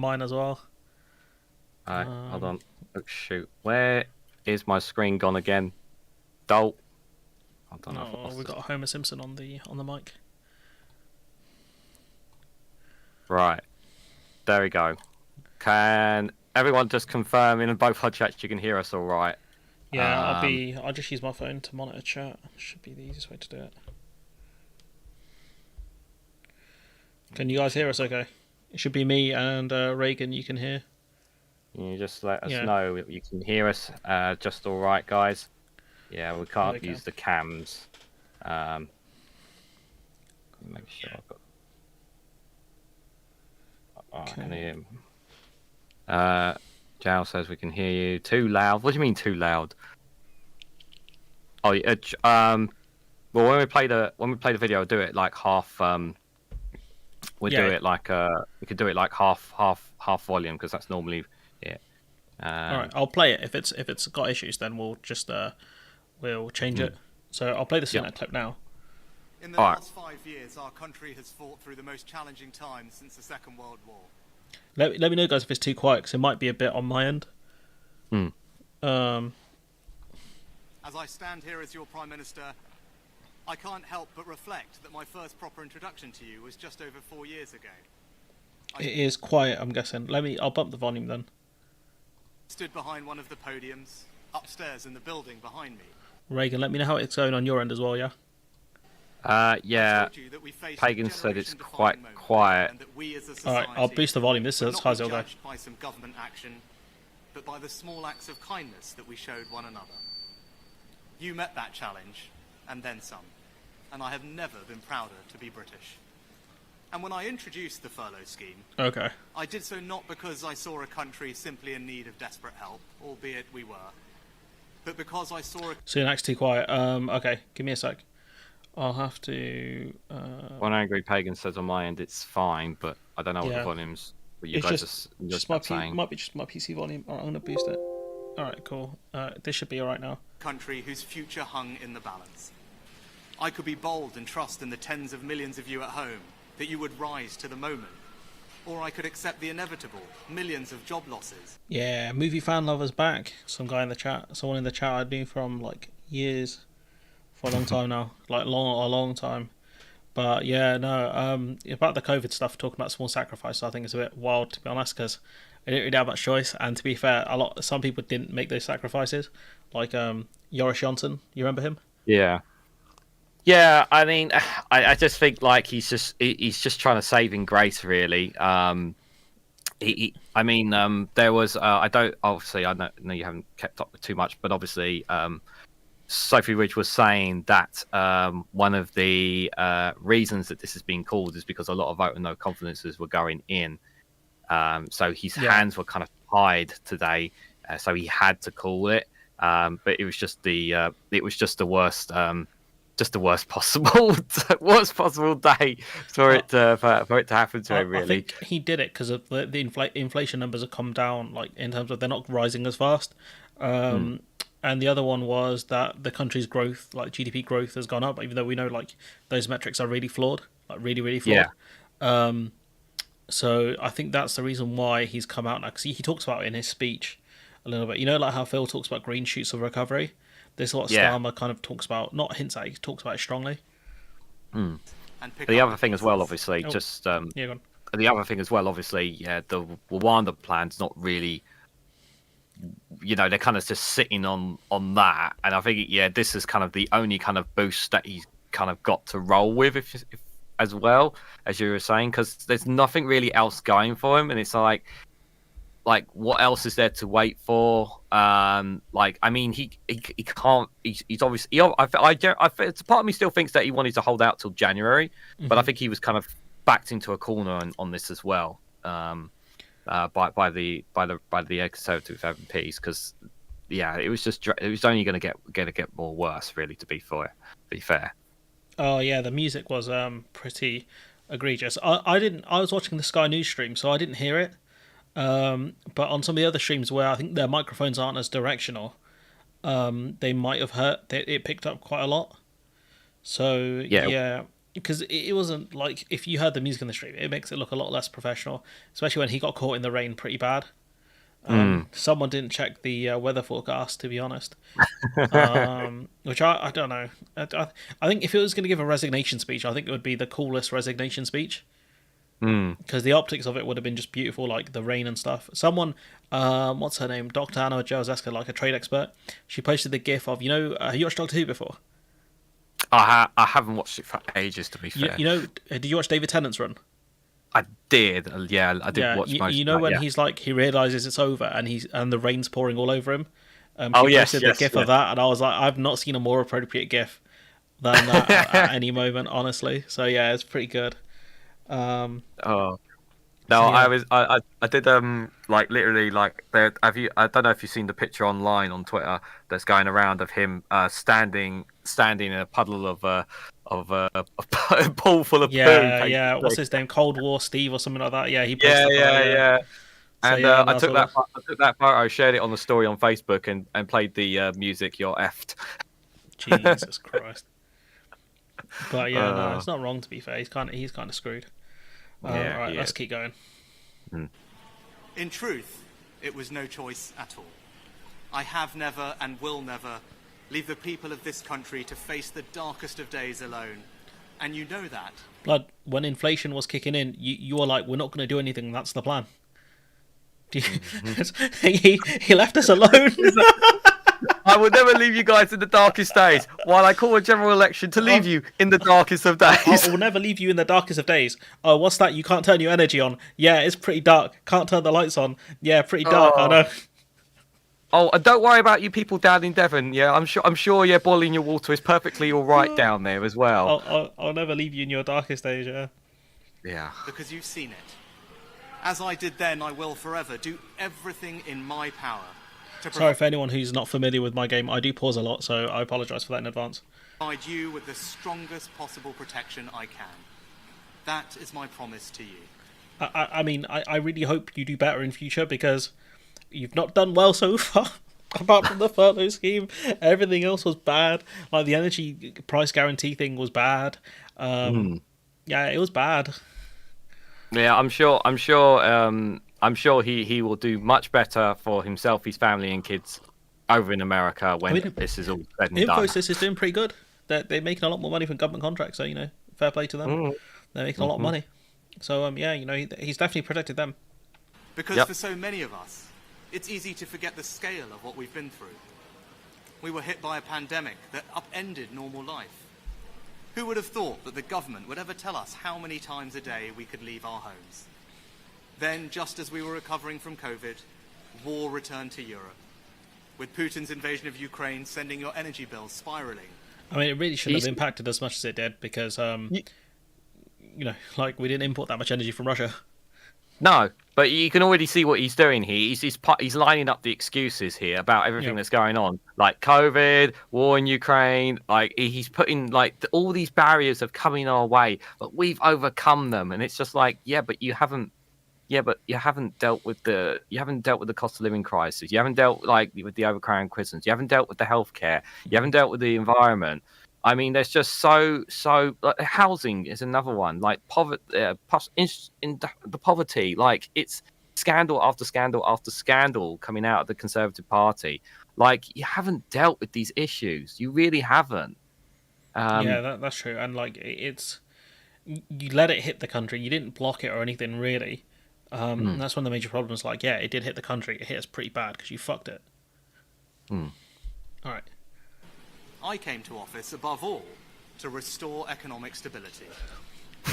mine as well. Alright, hold on. Oh shoot. Where is my screen gone again? Dolt. I don't know if I Oh, lost we've this. got Homer Simpson on the mic. Right. There we go. Can everyone just confirm in both our chats you can hear us all right? Yeah, I'll just use my phone to monitor chat. Should be the easiest way to do it. Can you guys hear us okay? It should be me and Reagan you can hear. Can you just let us Yeah. know you can hear us just all right, guys? Yeah, we Yeah, we can't can. use the cams. Make sure I've got. Oh, I can hear him. Jal says we can hear you. Too loud. What do you mean too loud? Oh, yeah, well, when we play the video, we'll do it like half. We Yeah. do it like we could do it like half volume because that's normally it. All right, I'll play it. If it's got issues, then we'll just we'll change it. So I'll play the Sunak clip now. In the last 5 years, our country has fought through the most challenging times since the Second World War. Let me know, guys, if it's too quiet, because it might be a bit on my end. As I stand here as your Prime Minister, I can't help but reflect that my first proper introduction to you was just over 4 years ago. It is quiet, I'm guessing. I'll bump the volume then. Stood behind one of the podiums, upstairs in the building behind me. Reagan, let me know how it's going on your end as well, yeah? Yeah. Pagan said it's quite quiet. Alright, I'll boost the volume. This is how's it go? By some government action, but by the small acts of kindness that we showed one another. You met that challenge, and then some, and I have never been prouder to be British. And when I introduced the furlough scheme, I did so not because I saw a country simply in need of desperate help, albeit we were, but because I saw a... Sunak's too quiet. Okay, give me a sec. I'll have to... One angry pagan says on my end it's fine, but I don't know what the volumes. But you guys just saying. Might be just my PC volume. Alright, I'm gonna boost it. Alright, cool. This should be alright now. Country whose future hung in the balance. I could be bold and trust in the tens of millions of you at home that you would rise to the moment, or I could accept the inevitable, millions of job losses. Yeah, movie fan lovers back. Someone in the chat I knew from like years. For a long time now, like a long time. But yeah, no, about the COVID stuff, talking about small sacrifice, I think it's a bit wild, to be honest, because I didn't really have much choice. And to be fair, some people didn't make those sacrifices, like Joris Johnson. You remember him? Yeah. Yeah, I mean, I just think like he's just trying to save in grace, really. There was I know you haven't kept up with too much, but obviously Sophie Ridge was saying that one of the reasons that this has been called is because a lot of vote and no confidences were going in. So his hands were kind of tied today, so he had to call it. But it was just the worst. Just the worst possible day for it to happen to him. Really, I think he did it because of the inflation numbers have come down, like in terms of they're not rising as fast. And the other one was that the country's growth, like GDP growth, has gone up, even though we know like those metrics are really flawed, like really flawed. Yeah. So I think that's the reason why he's come out now, because he talks about it in his speech a little bit. You know, like how Phil talks about green shoots of recovery. This is what Starmer kind of talks about, not hints at, he talks about it strongly. The other thing as well, obviously, the other thing as well, obviously, the Rwanda plan's not really, they're kind of just sitting on that. And I think, this is kind of the only kind of boost that he's kind of got to roll with, if as well, as you were saying, because there's nothing really else going for him. And it's like what else is there to wait for? I mean, he can't. He's obviously. Part of me still thinks that he wanted to hold out till January, but I think he was kind of backed into a corner on this as well, by the Conservative MPs, because it was only going to get more worse, really, to be fair. Oh yeah, the music was pretty egregious. I was watching the Sky News stream, so I didn't hear it. But on some of the other streams where I think their microphones aren't as directional, they might have heard it picked up quite a lot. So because it wasn't like, if you heard the music in the stream, it makes it look a lot less professional, especially when he got caught in the rain pretty bad. Someone didn't check the weather forecast, to be honest. Which I don't know. I think if it was going to give a resignation speech, I think it would be the coolest resignation speech. Because the optics of it would have been just beautiful, like the rain and stuff. Someone, what's her name, Dr. Anna Jaworska, like a trade expert, she posted the gif of, have you watched Doctor Who before? I haven't watched it for ages, to be fair. Did you watch David Tennant's run? I did, yeah, I did watch most. You know when he's like, he realizes it's over and the rain's pouring all over him. She posted the gif of that, and I was like, I've not seen a more appropriate gif than that at any moment, honestly. So yeah, it's pretty good. I did like literally like there. I don't know if you've seen the picture online on Twitter that's going around of him standing in a puddle of a pool full of poo. Yeah. What's his name? Cold War Steve or something like that. Yeah, he posted that. And I took that photo, shared it on the story on Facebook, and played the music. You're effed. Jesus Christ. But yeah, no, it's not wrong, to be fair. He's kind of screwed. Right, let's keep going. In truth, it was no choice at all. I have never and will never leave the people of this country to face the darkest of days alone. And you know that. Blood, when inflation was kicking in, you were like, we're not going to do anything, that's the plan. He left us alone. I will never leave you guys in the darkest days, while I call a general election to leave you in the darkest of days. I will never leave you in the darkest of days. Oh, what's that? You can't turn your energy on. Yeah, it's pretty dark. Can't turn the lights on. Yeah, pretty dark, I know. Oh, and don't worry about you people down in Devon. Yeah, I'm sure. Yeah, boiling your water is perfectly all right down there as well. I'll never leave you in your darkest days. Yeah. Yeah. Because you've seen it. As I did then, I will forever do everything in my power. Sorry for anyone who's not familiar with my game. I do pause a lot, so I apologise for that in advance. Provide you with the strongest possible protection I can. That is my promise to you. I mean, I really hope you do better in future, because you've not done well so far. Apart from the furlough scheme, everything else was bad. Like the energy price guarantee thing was bad. Yeah, it was bad. Yeah, I'm sure he will do much better for himself, his family, and kids over in America when this is all said and done. Infosys is doing pretty good. They're making a lot more money from government contracts, so fair play to them. They're making a lot of money. So he's definitely protected them. Because for so many of us, it's easy to forget the scale of what we've been through. We were hit by a pandemic that upended normal life. Who would have thought that the government would ever tell us how many times a day we could leave our homes? Then, just as we were recovering from COVID, war returned to Europe, with Putin's invasion of Ukraine sending your energy bills spiralling. I mean, it really shouldn't have impacted as much as it did, because, we didn't import that much energy from Russia. No, but you can already see what he's doing here. He's lining up the excuses here about everything that's going on, like COVID, war in Ukraine. Like he's putting all these barriers have come in our way, but we've overcome them, and it's just like, but you haven't. Yeah, but you haven't dealt with the cost of living crisis. You haven't dealt with the overcrowding prisons. You haven't dealt with the healthcare. You haven't dealt with the environment. I mean, there's just so housing is another one. Like poverty, in the poverty. Like it's scandal after scandal after scandal coming out of the Conservative Party. Like you haven't dealt with these issues. You really haven't. That's true. And you let it hit the country. You didn't block it or anything really. And that's one of the major problems. It did hit the country. It hit us pretty bad because you fucked it. All right. I came to office above all to restore economic stability.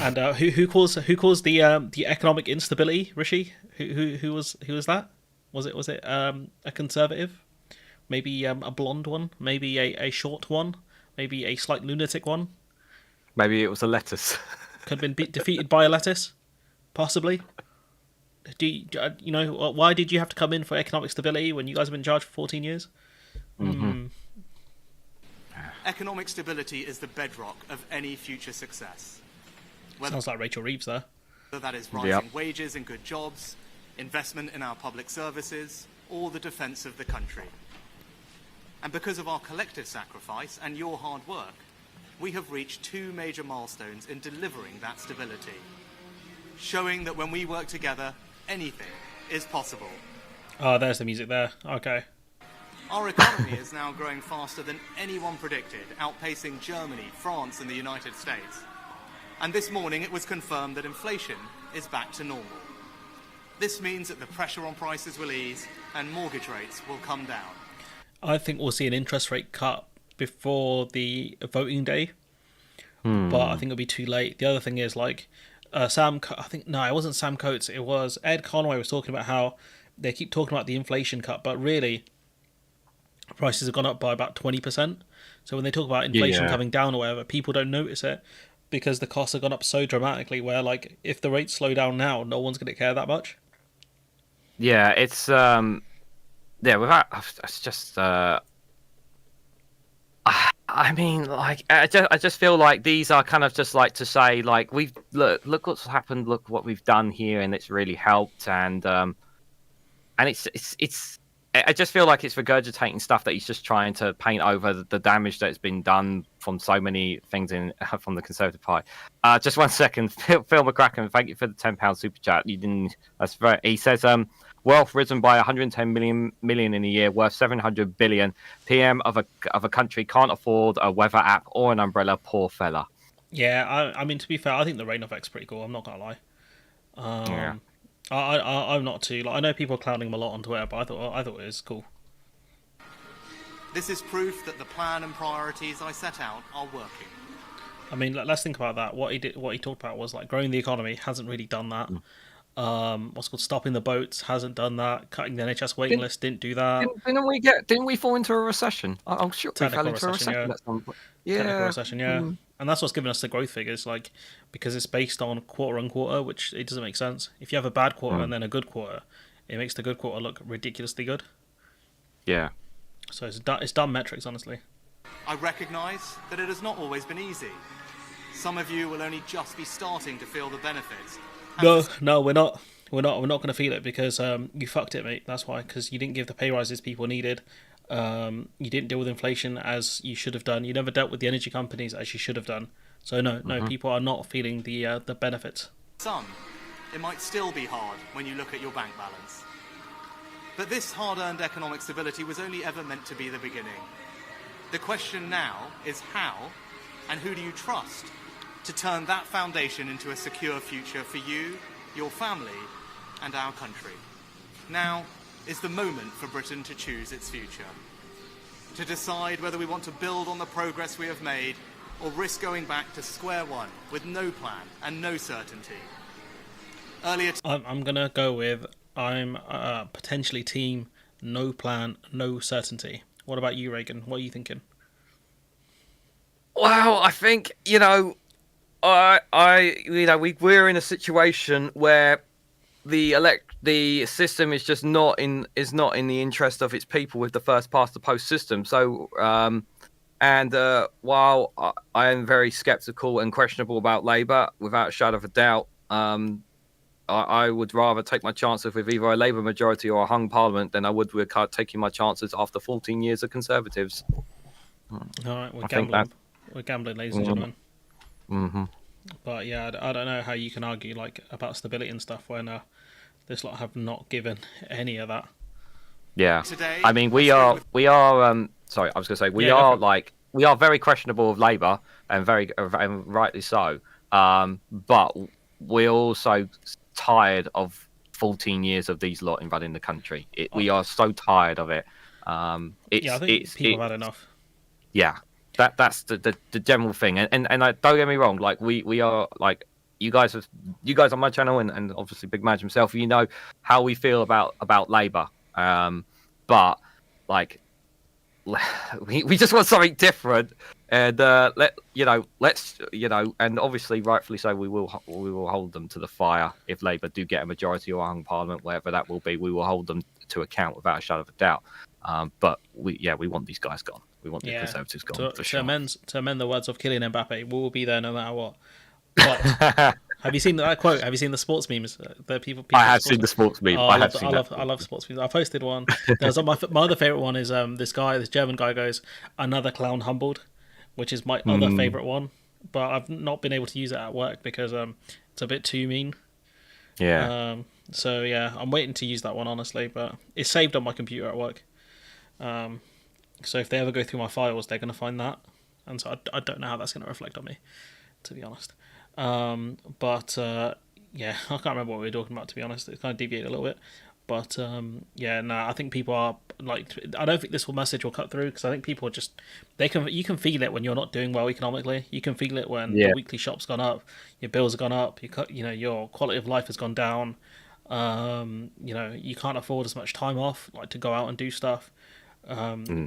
And who caused the economic instability, Rishi? Who was that? Was it a conservative? Maybe a blonde one? Maybe a short one? Maybe a slight lunatic one? Maybe it was a lettuce. Could have been defeated by a lettuce, possibly. Why did you have to come in for economic stability when you guys have been in charge for 14 years? Economic stability is the bedrock of any future success. Sounds like Rachel Reeves there. Whether that is rising wages and good jobs, investment in our public services, or the defence of the country. And because of our collective sacrifice and your hard work, we have reached 2 major milestones in delivering that stability, showing that when we work together, anything is possible. Oh, there's the music there. Okay. Our economy is now growing faster than anyone predicted, outpacing Germany, France, and the United States. And this morning it was confirmed that inflation is back to normal. This means that the pressure on prices will ease and mortgage rates will come down. I think we'll see an interest rate cut before the voting day, but I think it'll be too late. The other thing is, like, it wasn't Sam Coates, it was Ed Conway was talking about how they keep talking about the inflation cut, but really prices have gone up by about 20%. So when they talk about inflation coming down or whatever, people don't notice it because the costs have gone up so dramatically, where, like, if the rates slow down now, no one's going to care that much. Yeah, it's it's just I mean, like, I just feel like these are kind of just like to say, like, we've look what's happened, look what we've done here, and it's really helped, and it's I just feel like it's regurgitating stuff that he's just trying to paint over the damage that's been done from so many things from the Conservative Party. Just 1 second, Phil McCracken, thank you for the £10 super chat. You didn't. That's very. He says, wealth risen by 110 million in a year, worth 700 billion. PM of a country can't afford a weather app or an umbrella. Poor fella. Yeah, I mean, to be fair, I think the rain effect's pretty cool. I'm not gonna lie. Yeah. I'm not too. Like, I know people are clowning him a lot on Twitter, but I thought it was cool. This is proof that the plan and priorities I set out are working. I mean, let's think about that. What he talked about was, like, growing the economy. Hasn't really done that. What's called stopping the boats, hasn't done that. Cutting the NHS waiting list, didn't do that. Didn't we fall into a recession? I'm sure we fell into a recession. Technical recession, yeah. And that's what's given us the growth figures, like, because it's based on quarter on quarter, which it doesn't make sense. If you have a bad quarter and then a good quarter, it makes the good quarter look ridiculously good. Yeah. So it's dumb metrics, honestly. I recognise that it has not always been easy. Some of you will only just be starting to feel the benefits. No, we're not. We're not going to feel it because you fucked it, mate. That's why, because you didn't give the pay rises people needed. You didn't deal with inflation as you should have done. You never dealt with the energy companies as you should have done. So no, people are not feeling the benefits. Some, it might still be hard when you look at your bank balance. But this hard-earned economic stability was only ever meant to be the beginning. The question now is how and who do you trust to turn that foundation into a secure future for you, your family, and our country. Now is the moment for Britain to choose its future, to decide whether we want to build on the progress we have made or risk going back to square one with no plan and no certainty. I'm going to go with I'm potentially team no plan, no certainty. What about you, Reagan? What are you thinking? Well, I think, we're in a situation where the system is just not in the interest of its people with the first past the post system. So, while I am very sceptical and questionable about Labour, without a shadow of a doubt, I would rather take my chances with either a Labour majority or a hung Parliament than I would with taking my chances after 14 years of Conservatives. All right, we're gambling. We're gambling, ladies and gentlemen. Mm-hmm. But yeah, I don't know how you can argue about stability and stuff when this lot have not given any of that. Yeah, I mean we are. Sorry, I was going to say we are very questionable of Labour and and rightly so. But we're also tired of 14 years of these lot invading the country. We are so tired of it. I think people have had enough. Yeah. That's the general thing, and I, don't get me wrong. Like we are like you guys on my channel, and obviously Big Maj himself. You know how we feel about Labour, but like we just want something different, and and obviously rightfully so. We will hold them to the fire if Labour do get a majority or a hung Parliament, wherever that will be. We will hold them to account without a shadow of a doubt. But we want these guys gone. We want the Conservatives gone for sure. To amend the words of Kylian Mbappe, we will be there no matter what. But have you seen that quote? Have you seen the sports memes? I have seen the sports meme. I love sports memes. I posted one. There's my other favorite one is this German guy goes, "Another clown humbled," which is my other favorite one, but I've not been able to use it at work because it's a bit too mean. Yeah. So yeah, I'm waiting to use that one honestly, but it's saved on my computer at work. So if they ever go through my files, they're going to find that, and so I don't know how that's going to reflect on me, to be honest. But yeah, I can't remember what we were talking about, to be honest. It kind of deviated a little bit. But yeah, no, I think people are like, I don't think this message will cut through because I think people are just, you can feel it when you're not doing well economically. You can feel it when the weekly shop's gone up, your bills have gone up, your quality of life has gone down. You can't afford as much time off, like to go out and do stuff.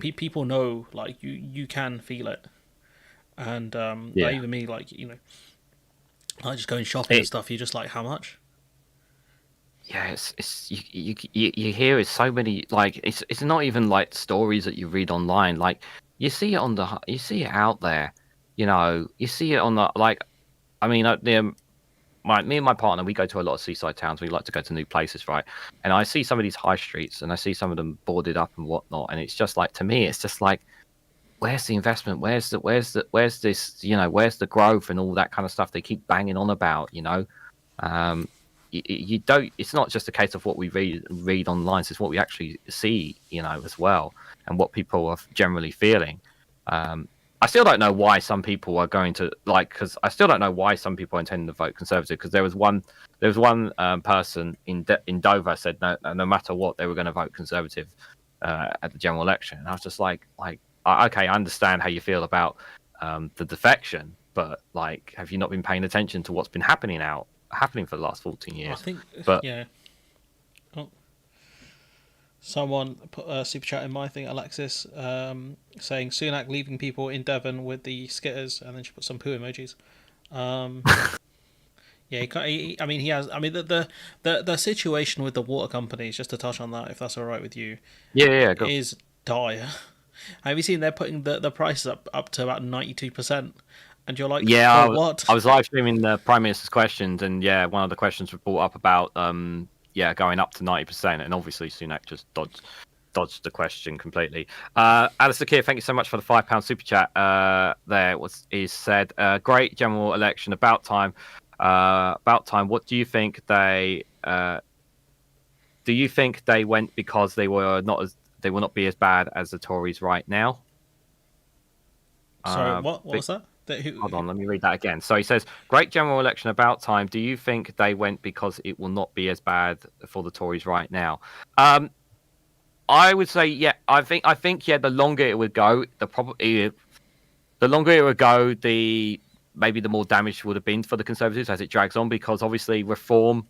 People know, like you can feel it, and like even me, like like just going shopping and stuff. You're just like, how much? Yeah, it's you hear it so many, like it's not even like stories that you read online. Like you see it you see it out there, you see it on the, like, I mean, me and my partner, we go to a lot of seaside towns. We like to go to new places, right? And I see some of these high streets, and I see some of them boarded up and whatnot, and it's just like, to me, it's just like, where's the investment? Where's this? Where's the growth and all that kind of stuff they keep banging on about? You don't. It's not just a case of what we read online. It's what we actually see, as well, and what people are generally feeling. I still don't know why some people are going to, like, because I still don't know why some people are intending to vote Conservative. Because there was one person in Dover said no matter what, they were going to vote Conservative at the general election. And I was just like, okay, I understand how you feel about the defection, but like, have you not been paying attention to what's been happening for the last 14 years? I think, but yeah. Oh. Someone put a super chat in my thing, Alexis, saying Sunak leaving people in Devon with the skitters, and then she put some poo emojis. Yeah, he has. I mean, the situation with the water companies, just to touch on that, if that's all right with you, is dire. Have you seen they're putting the prices up to about 92%? And you're like, yeah, what? I was live streaming the Prime Minister's questions, and yeah, one of the questions was brought up about going up to 90%, and obviously Sunak just dodged the question completely. Alistair Keir, thank you so much for the £5 super chat. Is said, great general election, about time. What do you think they? Do you think they went because they will not be as bad as the Tories right now? Sorry, what was that? Hold on, let me read that again. So he says, great general election, about time. Do you think they went because it will not be as bad for the Tories right now? I would say, yeah. I think yeah. The longer it would go, the maybe the more damage would have been for the Conservatives as it drags on, because obviously reform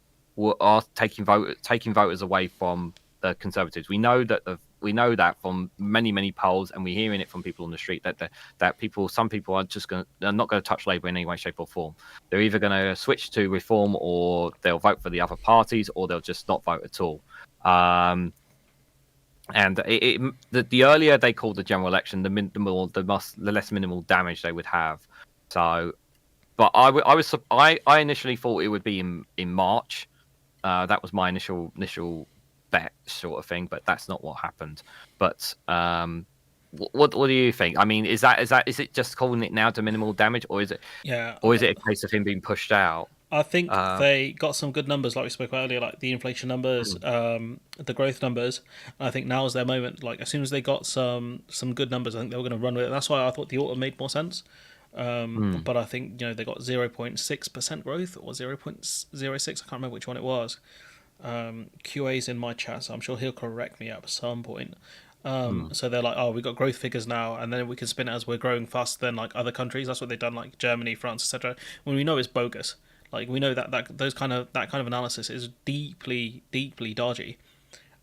are taking voters away from the Conservatives. We know that from many polls, and we're hearing it from people on the street that some people are not going to touch Labour in any way, shape, or form. They're either going to switch to reform, or they'll vote for the other parties, or they'll just not vote at all. And the earlier they called the general election, the less minimal damage they would have. So, but I initially thought it would be in March. That was my initial bet, sort of thing, but that's not what happened. But what do you think? I mean, is it just calling it now to minimal damage, or is it a case of him being pushed out? I think they got some good numbers, like we spoke about earlier, like the inflation numbers, the growth numbers. I think now is their moment. Like, as soon as they got some good numbers, I think they were going to run with it. That's why I thought the autumn made more sense. But I think they got 0.6% growth or 0.06. I can't remember which one it was. QA's in my chat, so I'm sure he'll correct me at some point. So they're like, oh, we got growth figures now, and then we can spin it as we're growing faster than like other countries. That's what they've done, like Germany, France, etc. When we know it's bogus. Like, we know that kind of analysis is deeply dodgy,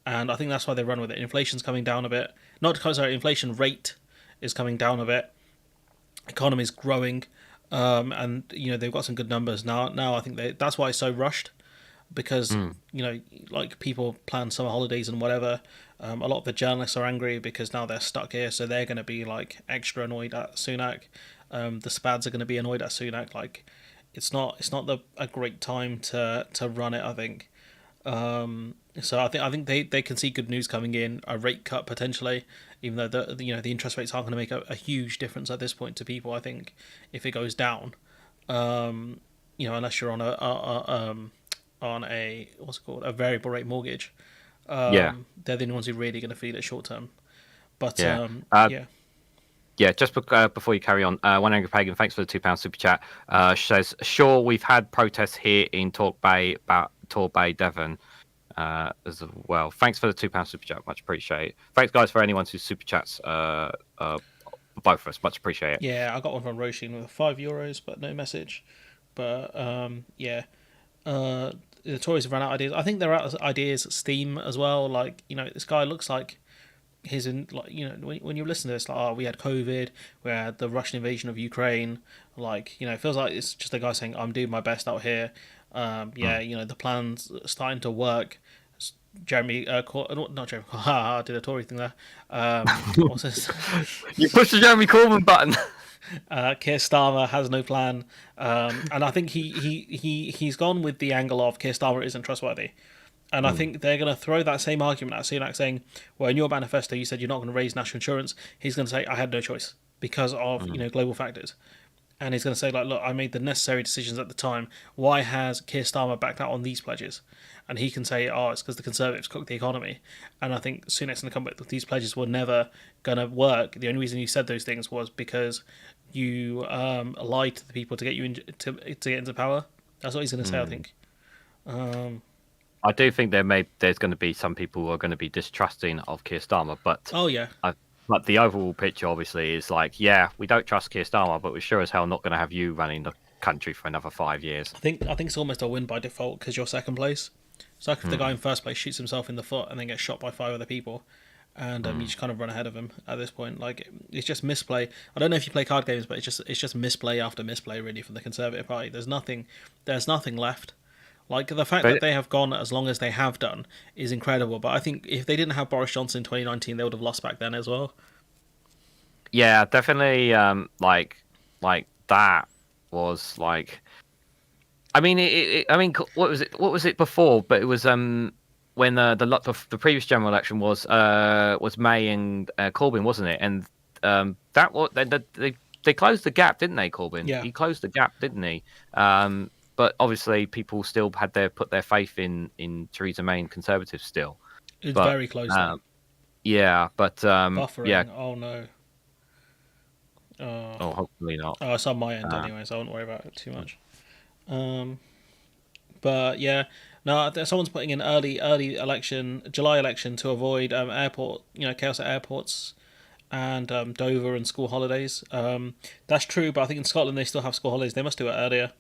and I think that's why they run with it. Inflation's coming down a bit. Inflation rate is coming down a bit. Economy's growing, and they've got some good numbers now. I think that's why it's so rushed, because like people plan summer holidays and whatever. A lot of the journalists are angry because now they're stuck here, so they're going to be like extra annoyed at Sunak. The Spads are going to be annoyed at Sunak. Like, it's not a great time to run it, I think. So I think they can see good news coming in, a rate cut potentially, even though the interest rates aren't going to make a huge difference at this point to people. I think if it goes down, unless you're on a what's it called, a variable rate mortgage, Yeah. they're the only ones who are really going to feel it short term. But Yeah. yeah. Yeah, just before you carry on, One Angry Pagan, thanks for the £2 super chat. Says, sure, we've had protests here in Tor Bay, Devon, as well. Thanks for the £2 super chat, much appreciated. Thanks, guys, for anyone who super chats. Both of us, much appreciated. Yeah, I got one from Roshin with €5, but no message. But yeah, the Tories have run out of ideas. I think they're out of ideas. Steam as well. Like this guy looks like he's in when you listen to this, like, we had COVID, we had the Russian invasion of Ukraine, it feels like it's just a guy saying, I'm doing my best out here. The plan's starting to work. Jeremy not Jeremy I did a Tory thing there. What's this? You pushed the Jeremy Corbyn button. Keir Starmer has no plan, and I think he's gone with the angle of Keir Starmer isn't trustworthy. And I think they're going to throw that same argument at Sunak, saying, well, in your manifesto, you said you're not going to raise national insurance. He's going to say, I had no choice because of global factors. And he's going to say, like, look, I made the necessary decisions at the time. Why has Keir Starmer backed out on these pledges? And he can say, oh, it's because the Conservatives cooked the economy. And I think Sunak's going to come back with these pledges were never going to work. The only reason you said those things was because you lied to the people to get you to get into power. That's what he's going to say, I think. I do think there's going to be some people who are going to be distrusting of Keir Starmer, but but the overall picture obviously is like, yeah, we don't trust Keir Starmer, but we're sure as hell not going to have you running the country for another 5 years. I think it's almost a win by default because you're second place. It's like if the guy in first place shoots himself in the foot and then gets shot by 5 other people, and you just kind of run ahead of him at this point. Like, it's just misplay. I don't know if you play card games, but it's just misplay after misplay really from the Conservative Party. There's nothing left. Like, the fact that they have gone as long as they have done is incredible. But I think if they didn't have Boris Johnson in 2019, they would have lost back then as well. Yeah, definitely. Like that was like. I mean, what was it? What was it before? But it was when the previous general election was May and Corbyn, wasn't it? And that was they closed the gap, didn't they, Corbyn? Yeah. He closed the gap, didn't he? But obviously, people still had put their faith in Theresa May and Conservatives still. It's very close. Yeah, but buffering. Yeah. Oh no. Oh, hopefully not. Oh, it's on my end anyway, so I won't worry about it too much. But yeah, no, someone's putting in early election, July election to avoid airport, chaos at airports and Dover and school holidays. That's true, but I think in Scotland they still have school holidays. They must do it earlier.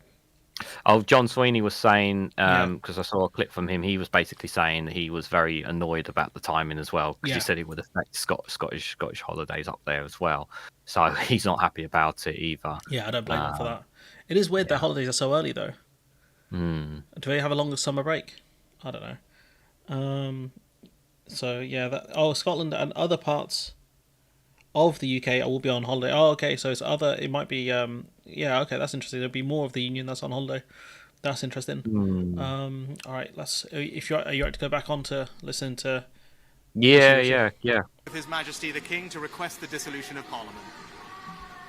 Oh, John Sweeney was saying, because I saw a clip from him, he was basically saying he was very annoyed about the timing as well, because he said it would affect Scottish holidays up there as well. So he's not happy about it either. Yeah, I don't blame him for that. It is weird their holidays are so early, though. Do they have a longer summer break? I don't know. So yeah, Scotland and other parts of the UK will be on holiday. Oh, okay, so it's other. It might be. Yeah, okay, that's interesting. There'll be more of the union that's on holiday. That's interesting. All right, let's. If are you right to go back on to listen to? Yeah. Of His Majesty the King to request the dissolution of Parliament.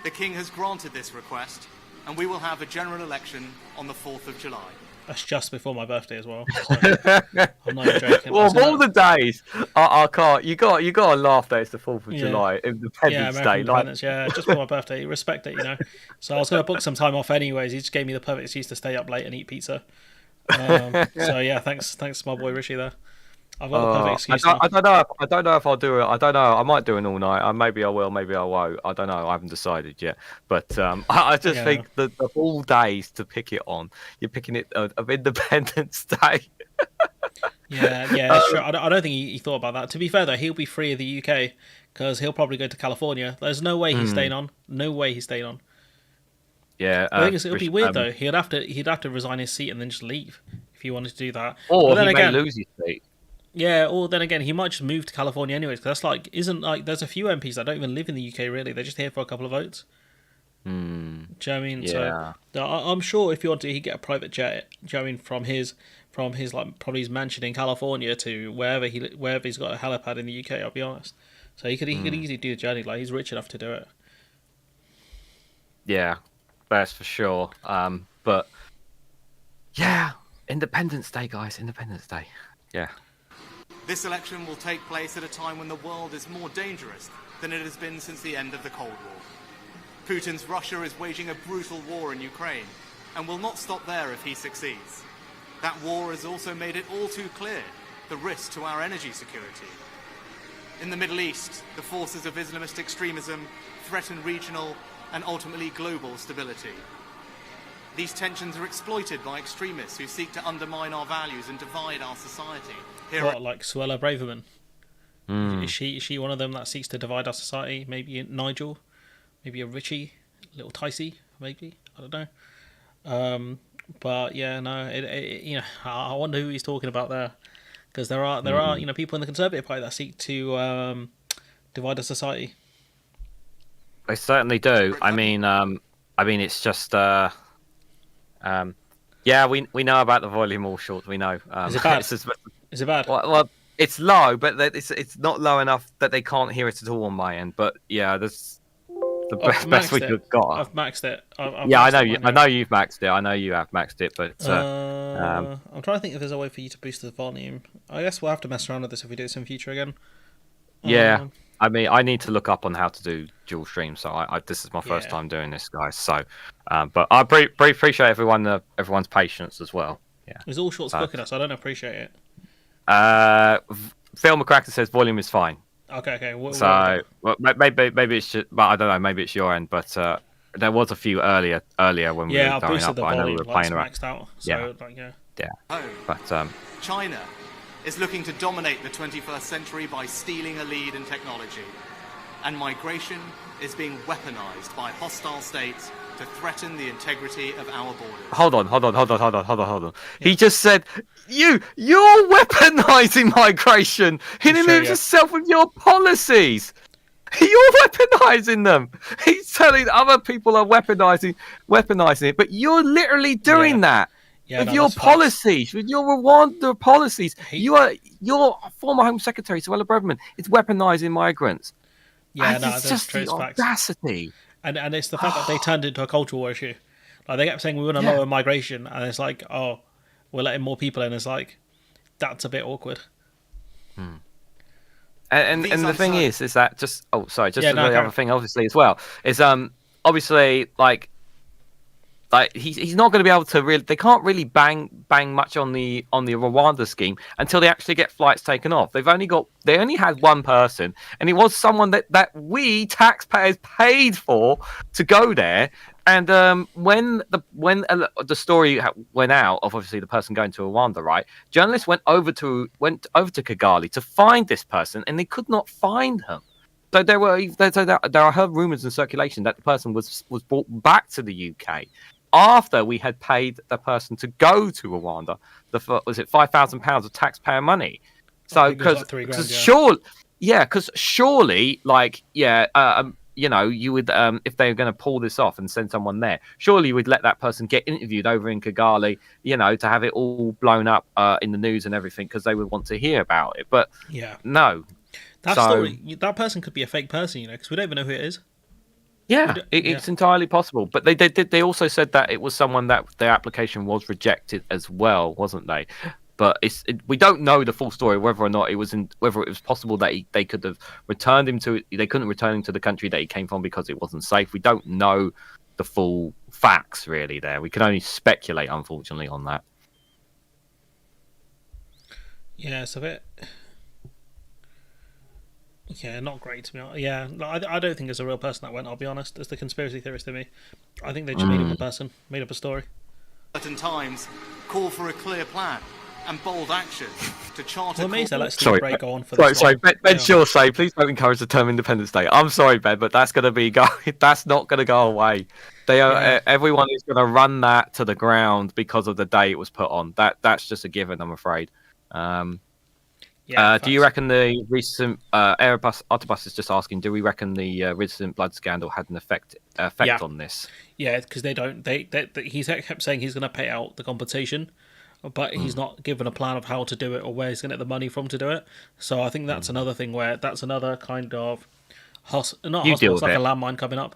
The King has granted this request, and we will have a general election on the 4th of July. That's just before my birthday as well. So I'm not even joking. Well, of all the days, I can't. You got to laugh that it's the 4th of July, Independence Day. Yeah, just for my birthday. Respect it, So I was going to book some time off anyways. He just gave me the perfect excuse to stay up late and eat pizza. So yeah, thanks, my boy Rishi there. I've got the perfect excuse. I don't know if I'll do it. I don't know. I might do an all night. Maybe I will. Maybe I won't. I don't know. I haven't decided yet. But I just think that the full days to pick it on, you're picking it of Independence Day. Yeah, sure. I don't think he thought about that. To be fair though, he'll be free of the UK because he'll probably go to California. There's no way he's staying on. No way he's staying on. Yeah, the thing is, it'll be weird though. He'd have to resign his seat and then just leave if he wanted to do that. Or he may lose his seat. Yeah, or then again, he might just move to California anyways. Because that's there's a few MPs that don't even live in the UK really. They're just here for a couple of votes. Do you know what I mean? Yeah. So I'm sure if you want to, he'd get a private jet. Do you know what I mean? From his from his probably his mansion in California to wherever he's got a helipad in the UK. I'll be honest. So he could easily do the journey. Like, he's rich enough to do it. Yeah, that's for sure. But yeah, Independence Day, guys. Independence Day. Yeah. This election will take place at a time when the world is more dangerous than it has been since the end of the Cold War. Putin's Russia is waging a brutal war in Ukraine and will not stop there if he succeeds. That war has also made it all too clear the risk to our energy security. In the Middle East, the forces of Islamist extremism threaten regional and ultimately global stability. These tensions are exploited by extremists who seek to undermine our values and divide our society. Like Suella Braverman? Is she one of them that seeks to divide our society? Maybe Nigel? Maybe a Richie? A little Ticey? Maybe? I don't know. But yeah, no. I wonder who he's talking about there, because there are people in the Conservative Party that seek to divide our society. They certainly do. I mean, it's just yeah, we know about the volume all short. We know. Is it bad? Is it bad? Well, it's low, but it's not low enough that they can't hear it at all on my end. But yeah, that's the best we could got. I've maxed it. I know you've maxed it. I know you have maxed it, but I'm trying to think if there's a way for you to boost the volume. I guess we'll have to mess around with this if we do this in future again. Yeah. I mean, I need to look up on how to do dual stream, so this is my first time doing this, guys. So, but I appreciate everyone's patience as well. Yeah, it's all short spoken us. I don't appreciate it. Phil McCracken says volume is fine. Okay. Maybe it's just, but I don't know. Maybe it's your end, but there was a few earlier when we were going up. I know we were playing around. Maxed out, so But China is looking to dominate the 21st century by stealing a lead in technology. And migration is being weaponized by hostile states to threaten the integrity of our borders. Hold on. Yeah. He just said, you're weaponizing migration in and of yourself with your policies. You're weaponizing them. He's telling other people are weaponizing it, but you're literally doing that. Yeah, with your policies, with your Rwanda policies, your former Home Secretary, Suella Braverman, is weaponizing migrants. Yeah, it's just the audacity. And it's the fact that they turned into a cultural war issue. Like, they kept saying we want to lower migration, and it's like, oh, we're letting more people in. It's like, that's a bit awkward. And the thing is that the other thing, obviously, as well, is obviously like he's not going to be able to really. They can't really bang much on the Rwanda scheme until they actually get flights taken off. They only had one person, and it was someone that we taxpayers paid for to go there. And when the story went out of obviously the person going to Rwanda, right? Journalists went over to Kigali to find this person, and they could not find him. So there are rumors in circulation that the person was brought back to the UK after we had paid the person to go to Rwanda. Was it £5,000 of taxpayer money? So because surely, you would if they were going to pull this off and send someone there, surely you would let that person get interviewed over in Kigali, to have it all blown up in the news and everything, because they would want to hear about it. But no. That person could be a fake person, because we don't even know who it is. Yeah, it's entirely possible. But they also said that it was someone that their application was rejected as well, wasn't they? But we don't know the full story, whether or not whether it was possible that they could have returned him they couldn't return him to the country that he came from because it wasn't safe. We don't know the full facts really there. We can only speculate, unfortunately, on that. Yeah, it's a bit... Yeah, not great to me. Yeah, I don't think it's a real person that went, I'll be honest. It's the conspiracy theorist in me. I think they just made up a person, made up a story. Certain times call for a clear plan and bold action to chart Ben Shaw, please don't encourage the term Independence Day. I'm sorry, Ben, but that's not going to go away. Everyone is going to run that to the ground because of the day it was put on. That's just a given, I'm afraid. Do you reckon the recent Autobus is just asking? Do we reckon the recent blood scandal had an effect on this? Yeah, because they don't. He kept saying he's going to pay out the compensation, but he's not given a plan of how to do it or where he's going to get the money from to do it. So I think that's another thing where that's another kind of not hospital, it's like a landmine coming up.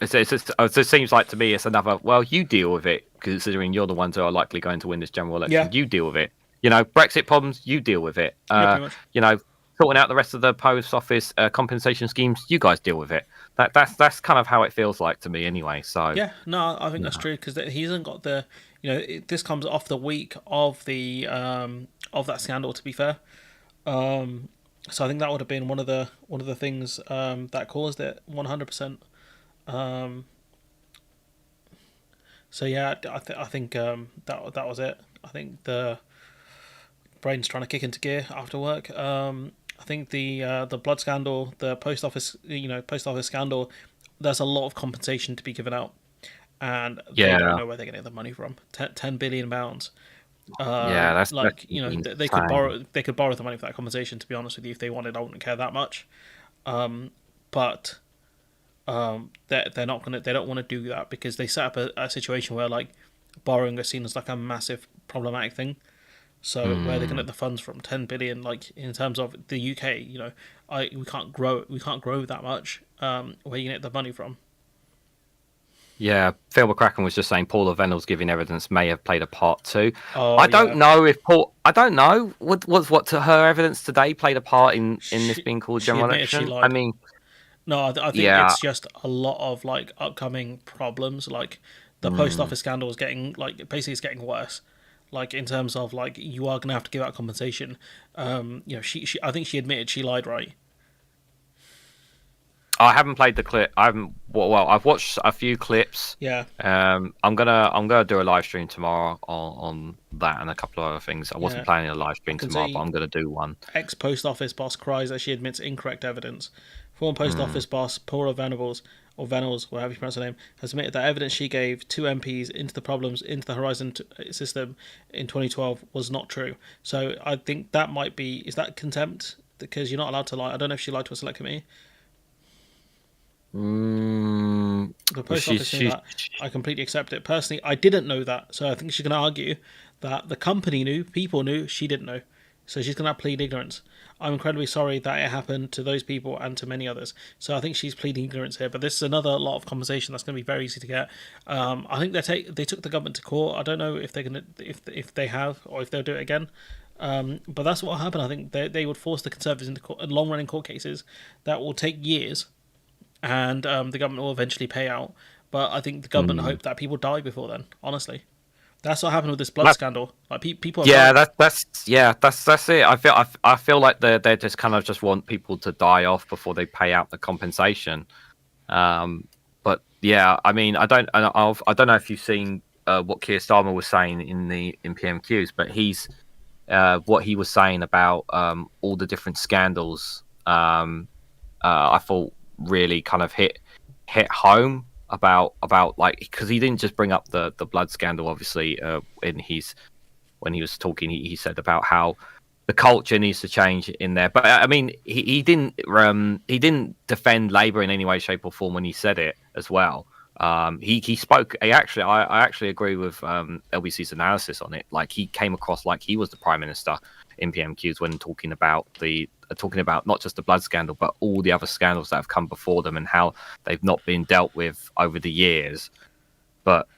It seems like to me it's another. Well, you deal with it, considering you're the ones who are likely going to win this general election. Yeah. You deal with it. Brexit problems. You deal with it. Sorting out the rest of the post office compensation schemes. You guys deal with it. That's kind of how it feels like to me, anyway. So yeah, no, I think that's true because he hasn't got the. This comes off the week of the of that scandal. To be fair, so I think that would have been one of the things that caused it 100%. So yeah, I think that was it. I think the brain's trying to kick into gear after work. I think the blood scandal, the post office scandal, there's a lot of compensation to be given out, and they don't know where they're getting the money from. £10 billion. That's they could borrow the money for that compensation. To be honest with you, if they wanted, I wouldn't care that much. But they're not gonna. They don't want to do that because they set up a situation where like borrowing is seen as like a massive problematic thing. So where they're gonna get the funds from? 10 billion, like in terms of the UK, we can't grow that much. Where you get the money from? Yeah, Phil McCracken was just saying Paula Venables giving evidence may have played a part too. I don't know if I don't know what to her evidence today played a part in this being called general election. I mean, no, I think it's just a lot of like upcoming problems. Like the post office scandal is getting basically it's getting worse. Like in terms of like you are gonna have to give out compensation. She I think she admitted she lied, right? I haven't played the clip. I've watched a few clips. Yeah. I'm gonna do a live stream tomorrow on that and a couple of other things. I wasn't planning a live stream tomorrow, but I'm gonna do one. Ex post office boss cries as she admits incorrect evidence. Former post office boss Paula Venables, or Venables, whatever you pronounce her name, has admitted that evidence she gave two MPs into the Horizon system in 2012 was not true. So I think that might be, is that contempt? Because you're not allowed to lie. I don't know if she lied to a select committee. The post office thing, I completely accept it. Personally, I didn't know that, so I think she's going to argue that the company knew, people knew, she didn't know. So she's going to plead ignorance. I'm incredibly sorry that it happened to those people and to many others. So I think she's pleading ignorance here. But this is another lot of conversation that's going to be very easy to get. I think they took the government to court. I don't know if they're going to if they have or if they'll do it again. But that's what will happen. I think they would force the Conservatives into long running court cases that will take years, and the government will eventually pay out. But I think the government hope that people die before then. Honestly. That's what happened with this blood scandal. Like people. That's it. I feel like they just kind of just want people to die off before they pay out the compensation. But yeah, I mean, I don't know if you've seen what Keir Starmer was saying in PMQs, but he's what he was saying about all the different scandals. I thought really kind of hit home. About like, because he didn't just bring up the blood scandal, obviously, when he was talking, he said about how the culture needs to change in there. But I mean, he didn't defend Labour in any way, shape, or form when he said it as well. He spoke. I actually agree with LBC's analysis on it. Like, he came across like he was the Prime Minister in PMQs when talking about not just the blood scandal, but all the other scandals that have come before them and how they've not been dealt with over the years. But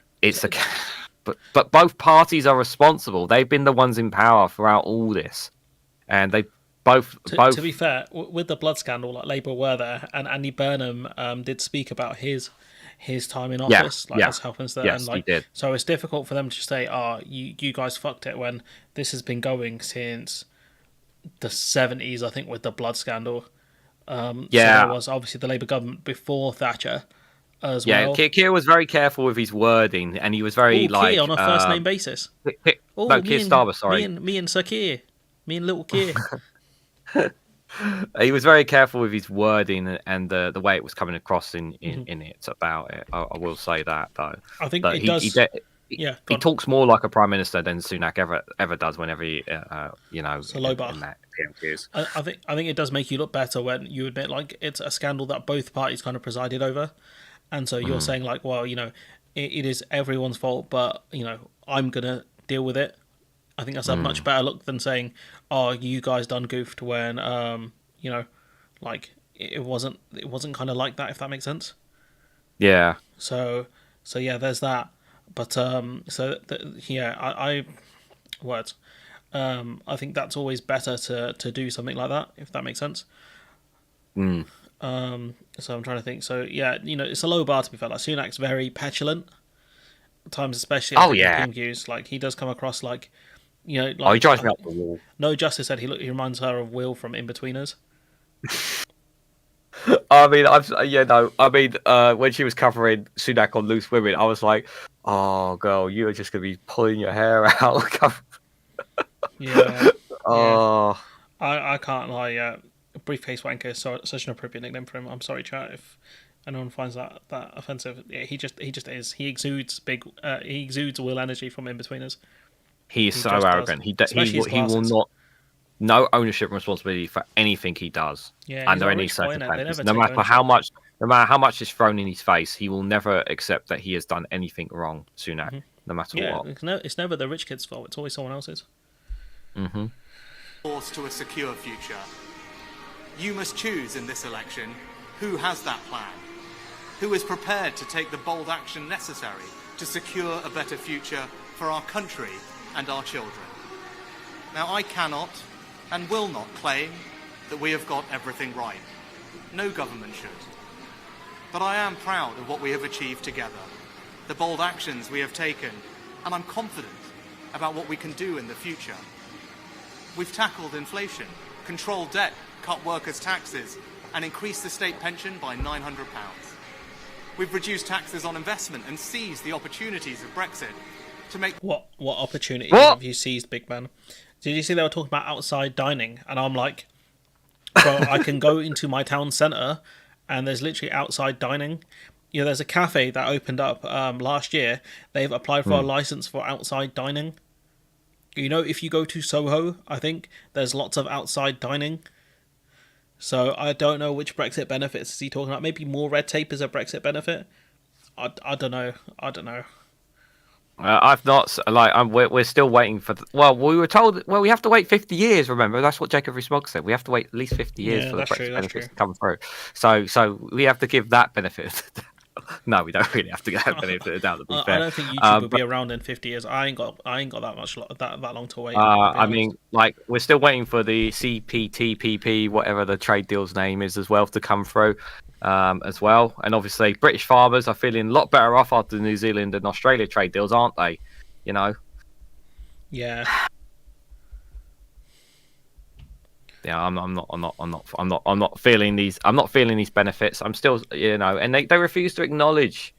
but both parties are responsible. They've been the ones in power throughout all this, and they both. To be fair, with the blood scandal, like Labour were there, and Andy Burnham did speak about his time in office, as Health Minister, yes, and he did. So it's difficult for them to say, you guys fucked it, when this has been going since the 70s, I think, with the blood scandal. So there was obviously the Labour government before Thatcher as well. Yeah, Keir was very careful with his wording, and he was very Keir on a first name basis. Keir Starmer, sorry. Me and Sir Keir. Me and little Keir. He was very careful with his wording and the way it was coming across in it about it. I will say that, though. I think it does. He talks more like a Prime Minister than Sunak ever does whenever he, in that PMQs. I think it does make you look better when you admit, like, it's a scandal that both parties kind of presided over, and so you're saying, like, well, it is everyone's fault, but I'm gonna deal with it. I think that's a much better look than saying, "Oh, you guys done goofed," when like it wasn't kind of like that, if that makes sense. Yeah. So yeah, there's that. But I words. I think that's always better to do something like that, if that makes sense. So I'm trying to think. So yeah, it's a low bar, to be fair. Like Sunak's very petulant at times, especially I think in PMQs. Like he does come across like, like he drives me up the wall. No Justice said he reminds her of Will from In-Betweeners. I mean, when she was covering Sunak on Loose Women, I was like, "Oh, girl, you are just gonna be pulling your hair out." Yeah. Oh. I can't lie. Briefcase wanker is such an appropriate nickname for him. I'm sorry, chat, if anyone finds that offensive. Yeah, he just is. He exudes Will energy from In-Betweeners. He is so arrogant. He will not. No ownership and responsibility for anything he does under any circumstances. No matter how much is thrown in his face, he will never accept that he has done anything wrong, Sunak. No matter what. It's never the rich kid's fault. It's always someone else's. Force to a secure future. You must choose in this election who has that plan, who is prepared to take the bold action necessary to secure a better future for our country and our children. Now, I cannot and will not claim that we have got everything right. No government should. But I am proud of what we have achieved together, the bold actions we have taken, and I'm confident about what we can do in the future. We've tackled inflation, controlled debt, cut workers' taxes, and increased the state pension by £900. We've reduced taxes on investment and seized the opportunities of Brexit to make... What opportunities have you seized, big man? Did you see they were talking about outside dining? And I'm like, bro, I can go into my town centre and there's literally outside dining. There's a cafe that opened up last year. They've applied for a licence for outside dining. If you go to Soho, I think there's lots of outside dining. So I don't know which Brexit benefits is he talking about. Maybe more red tape is a Brexit benefit. I don't know. I've not we're still waiting for. We were told. Well, we have to wait 50 years. Remember, that's what Jacob Rees-Mogg said. We have to wait at least 50 years for the Brexit benefits to come through. So we have to give that benefit. No, we don't really have to give that benefit of the doubt. To be fair, I don't think YouTube will be around in 50 years. I ain't got that much that long to wait. I mean, we're still waiting for the CPTPP, whatever the trade deal's name is, as well, to come through. As well, and obviously British farmers are feeling a lot better off after the New Zealand and Australia trade deals, aren't they? Yeah. Yeah, I'm not feeling these. I'm not feeling these benefits. I'm still, and they refuse to acknowledge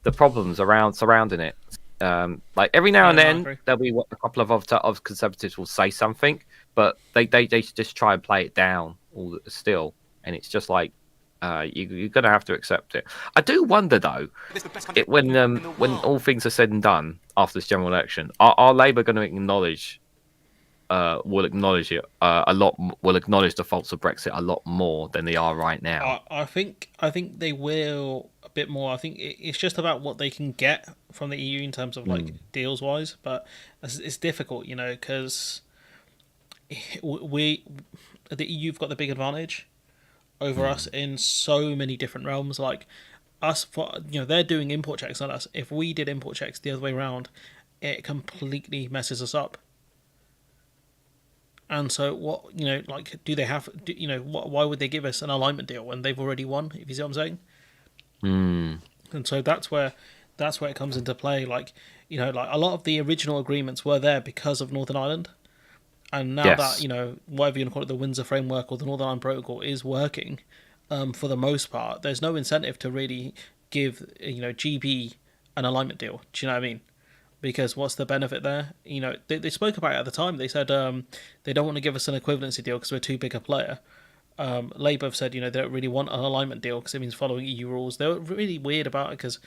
the problems surrounding it. Every now and then there'll be a couple of conservatives will say something, but they just try and play it down still, and it's just like. You're going to have to accept it. I do wonder, though, when all things are said and done after this general election, are Labour going to acknowledge? Will acknowledge it a lot. Will acknowledge the faults of Brexit a lot more than they are right now. I think they will a bit more. I think it's just about what they can get from the EU in terms of deals wise, but it's difficult, because the EU've got the big advantage over us in so many different realms. Like us, they're doing import checks on us. If we did import checks the other way around, it completely messes us up. And so, what do they have? Why would they give us an alignment deal when they've already won? If you see what I'm saying. And so that's where it comes into play. A lot of the original agreements were there because of Northern Ireland. And now that, whatever you want to call it, the Windsor Framework or the Northern Ireland Protocol is working, for the most part, there's no incentive to really give, GB an alignment deal. Do you know what I mean? Because what's the benefit there? They spoke about it at the time. They said they don't want to give us an equivalency deal because we're too big a player. Labour have said, they don't really want an alignment deal because it means following EU rules. They were really weird about it because,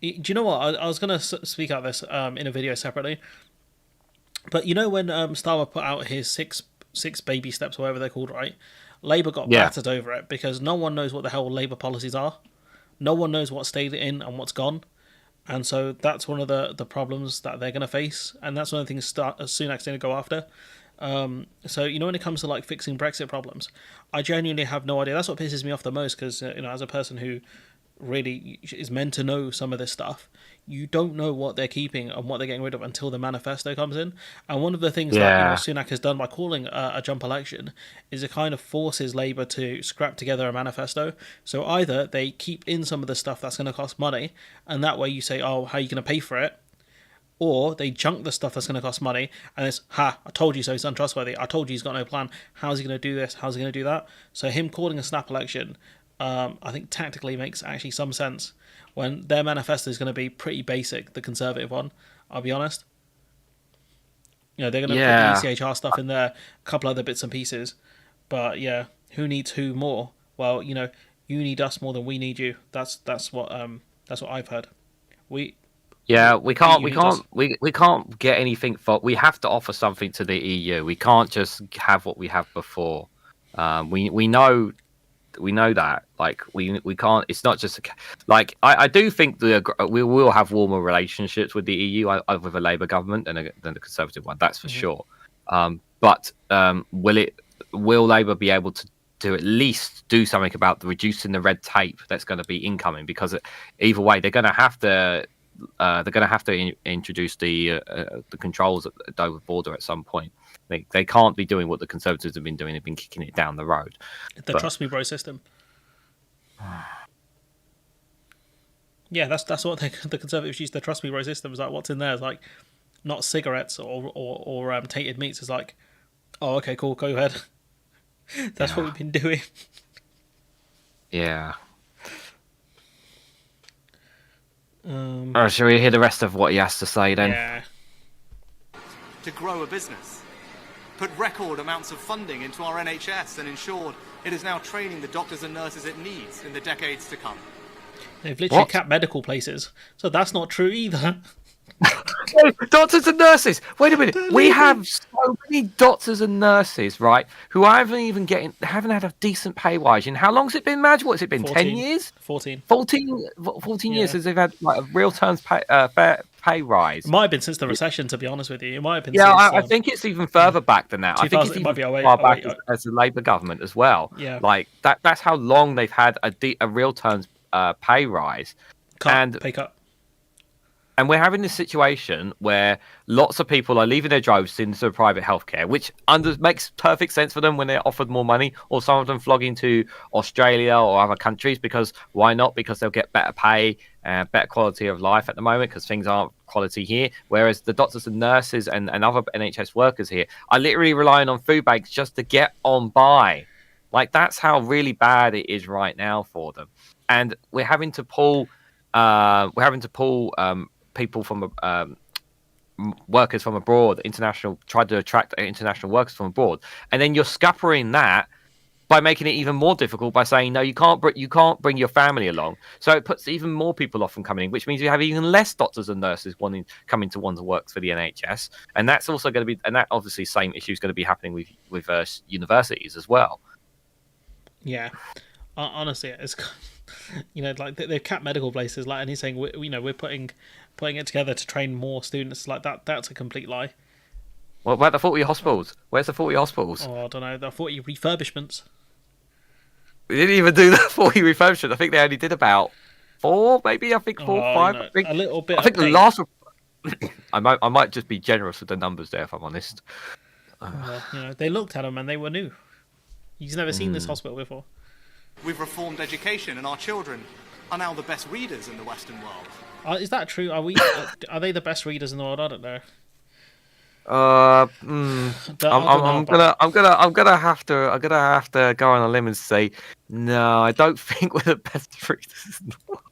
do you know what? I was going to speak out this in a video separately. But when Starmer put out his six baby steps, or whatever they're called, right? Labour got battered over it because no one knows what the hell Labour policies are. No one knows what stayed in and what's gone. And so that's one of the problems that they're going to face, and that's one of the things Sunak's going to go after. So when it comes to like fixing Brexit problems, I genuinely have no idea. That's what pisses me off the most, because as a person who really is meant to know some of this stuff, you don't know what they're keeping and what they're getting rid of until the manifesto comes in. And one of the things that Sunak has done by calling a jump election is it kind of forces Labour to scrap together a manifesto. So either they keep in some of the stuff that's going to cost money, and that way you say, oh, how are you going to pay for it? Or they junk the stuff that's going to cost money, and it's, I told you so, he's untrustworthy. I told you he's got no plan. How's he going to do this? How's he going to do that? So him calling a snap election, I think tactically makes actually some sense, when their manifesto is going to be pretty basic, the Conservative one, I'll be honest. They're going to put the ECHR stuff in there, a couple other bits and pieces. But yeah, who needs who more? Well, you need us more than we need you. That's what I've heard. We can't get anything for. We have to offer something to the EU. We can't just have what we have before. We know that. Like we can't. It's not just like I do think we will have warmer relationships with the EU with a Labour government than a Conservative one. That's for sure. But will Labour be able to at least do something about reducing the red tape that's going to be incoming? Because either way, they're going to have to. Introduce the controls at the Dover border at some point. They can't be doing what the Conservatives have been doing. They've been kicking it down the road. Trust me, bro system. Yeah, that's what the Conservatives use. The trust me, bro system is like, what's in there is like not cigarettes or tainted meats. It's like, oh, okay, cool, go ahead. That's what we've been doing. Yeah. Shall we hear the rest of what he has to say then? Yeah. To grow a business, put record amounts of funding into our NHS, and ensured it is now training the doctors and nurses it needs in the decades to come. They've literally capped medical places, so that's not true either. Doctors and nurses. Wait a minute. We have so many doctors and nurses, right, who haven't had a decent pay rise. And how long's it been, Madge? What's it been? 14. 10 years? 14 years since they've had like a real terms pay rise. It might have been since the recession, to be honest with you. It might have been. Yeah, I think it's even further back than that. I think it's even far back as the Labour government as well. Yeah, like that's how long they've had a real terms pay rise. Pay cut. And we're having this situation where lots of people are leaving their jobs into private healthcare, which makes perfect sense for them when they're offered more money, or some of them flogging to Australia or other countries, because why not? Because they'll get better pay and better quality of life at the moment, because things aren't quality here. Whereas the doctors and nurses and other NHS workers here are literally relying on food banks just to get on by. Like, that's how really bad it is right now for them. And we're having to pull people from workers from abroad, try to attract international workers from abroad, and then you're scuppering that by making it even more difficult by saying no, you can't bring your family along. So it puts even more people off from coming in, which means you have even less doctors and nurses want to work for the NHS, and that's also going to be, and that obviously same issue is going to be happening with universities as well. Yeah, honestly, it's like they've capped medical places, like, and he's saying we're putting it together to train more students. Like that's a complete lie. What about the 40 hospitals? Where's the 40 hospitals? Oh, I don't know. The 40 refurbishments. We didn't even do the 40 refurbishments. I think they only did about 4, maybe. I think 4, 5. I think, a little bit. I think the last. I might just be generous with the numbers there, if I'm honest. They looked at them and they were new. You've never seen this hospital before. We've reformed education, and our children are now the best readers in the Western world. Is that true? Are they the best readers in the world? I don't know. I'm gonna have to go on a limb and say no. I don't think we're the best readers in the world.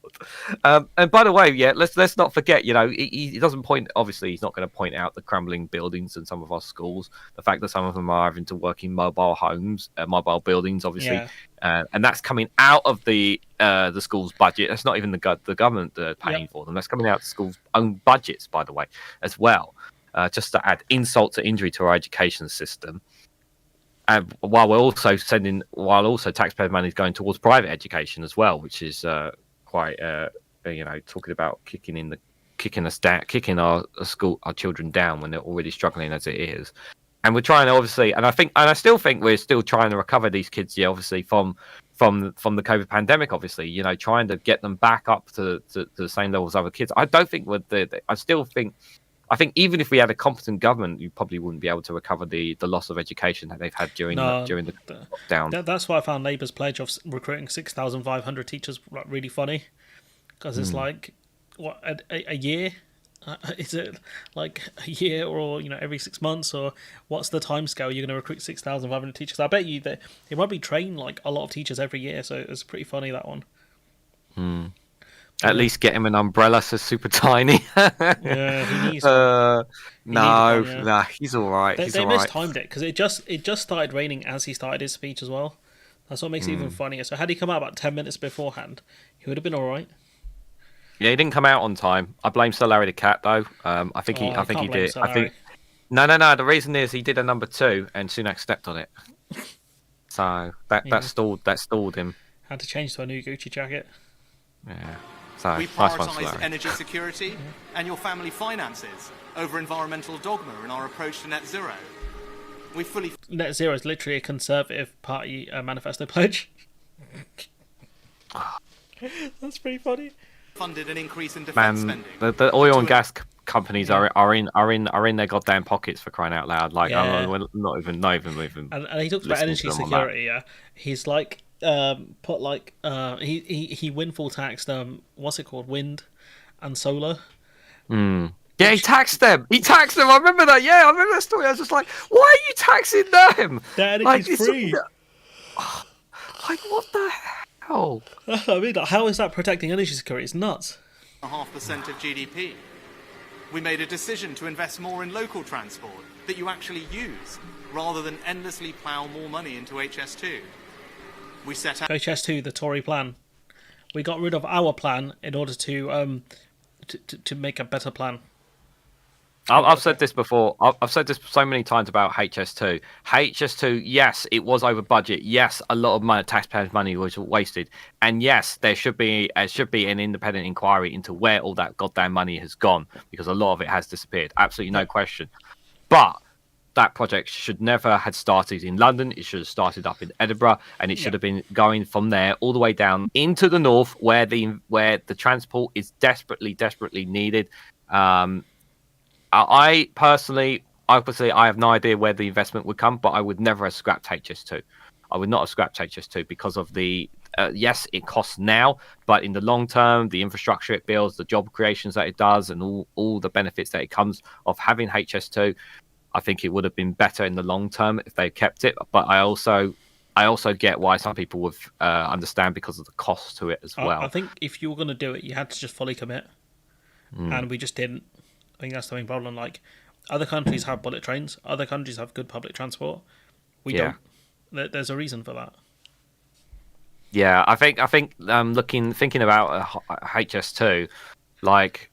And by the way, let's not forget. He doesn't point. Obviously, he's not going to point out the crumbling buildings in some of our schools. The fact that some of them are having to work in mobile homes, mobile buildings, obviously, and that's coming out of the school's budget. That's not even the government paying for them. That's coming out of the school's own budgets, by the way, as well. Just to add insult to injury to our education system, and while also taxpayer money is going towards private education as well, which is quite talking about kicking in kicking us down, kicking our children down when they're already struggling as it is. And we're trying to obviously, and I still think we're still trying to recover these kids, obviously from the COVID pandemic, obviously, trying to get them back up to the same level as other kids. I don't think I think even if we had a competent government, you probably wouldn't be able to recover the loss of education that they've had during the lockdown. That's why I found Labour's pledge of recruiting 6,500 teachers really funny, because it's like what a year. Is it like a year, or every 6 months, or what's the time scale you're going to recruit 6,500 teachers? I bet you that they might be trained like a lot of teachers every year, so it's pretty funny, that one. At least get him an umbrella so super tiny. Yeah, he needs one. Nah, he's all right. They mistimed it because it just started raining as he started his speech as well. That's what makes it even funnier. So had he come out about 10 minutes beforehand, he would have been all right. Yeah, he didn't come out on time. I blame Sir Larry the Cat though. I think he did. No. The reason is he did a number 2 and Sunak stepped on it. So that stalled him. Had to change to a new Gucci jacket. Yeah. So we prioritise energy security and your family finances over environmental dogma in our approach to net zero. Net zero is literally a Conservative Party manifesto pledge. That's pretty funny. Funded an increase in defence spending. The oil and gas companies are in their goddamn pockets, for crying out loud. Like, we're not even. And he talks about energy security. Yeah, he's like put like he windfall taxed what's it called, wind and solar. Yeah, he taxed them. I remember that. Yeah, I remember that story. I was just like, why are you taxing them? Their energy's free. Like, what the hell? I mean, how is that protecting energy security? It's nuts. 0.5% of GDP. We made a decision to invest more in local transport that you actually use, rather than endlessly plough more money into HS2. We set out HS2, the Tory plan. We got rid of our plan in order to make a better plan. I've said this before. I've said this so many times about HS2. HS2, yes, it was over budget. Yes, a lot of money, taxpayers' money, was wasted. And yes, there should be an independent inquiry into where all that goddamn money has gone, because a lot of it has disappeared. Absolutely no question. But that project should never have started in London. It should have started up in Edinburgh, and it should have been going from there all the way down into the north, where the transport is desperately needed. I personally, obviously, I have no idea where the investment would come, but I would never have scrapped HS2. I would not have scrapped HS2 because of the, yes, it costs now, but in the long term, the infrastructure it builds, the job creations that it does, and all the benefits that it comes of having HS2, I think it would have been better in the long term if they kept it. But I also get why some people would understand, because of the cost to it as well. I think if you were going to do it, you had to just fully commit, and we just didn't. I think that's the main problem. Like, other countries have bullet trains. Other countries have good public transport. We don't. There's a reason for that. Yeah, I think thinking about HS2, like,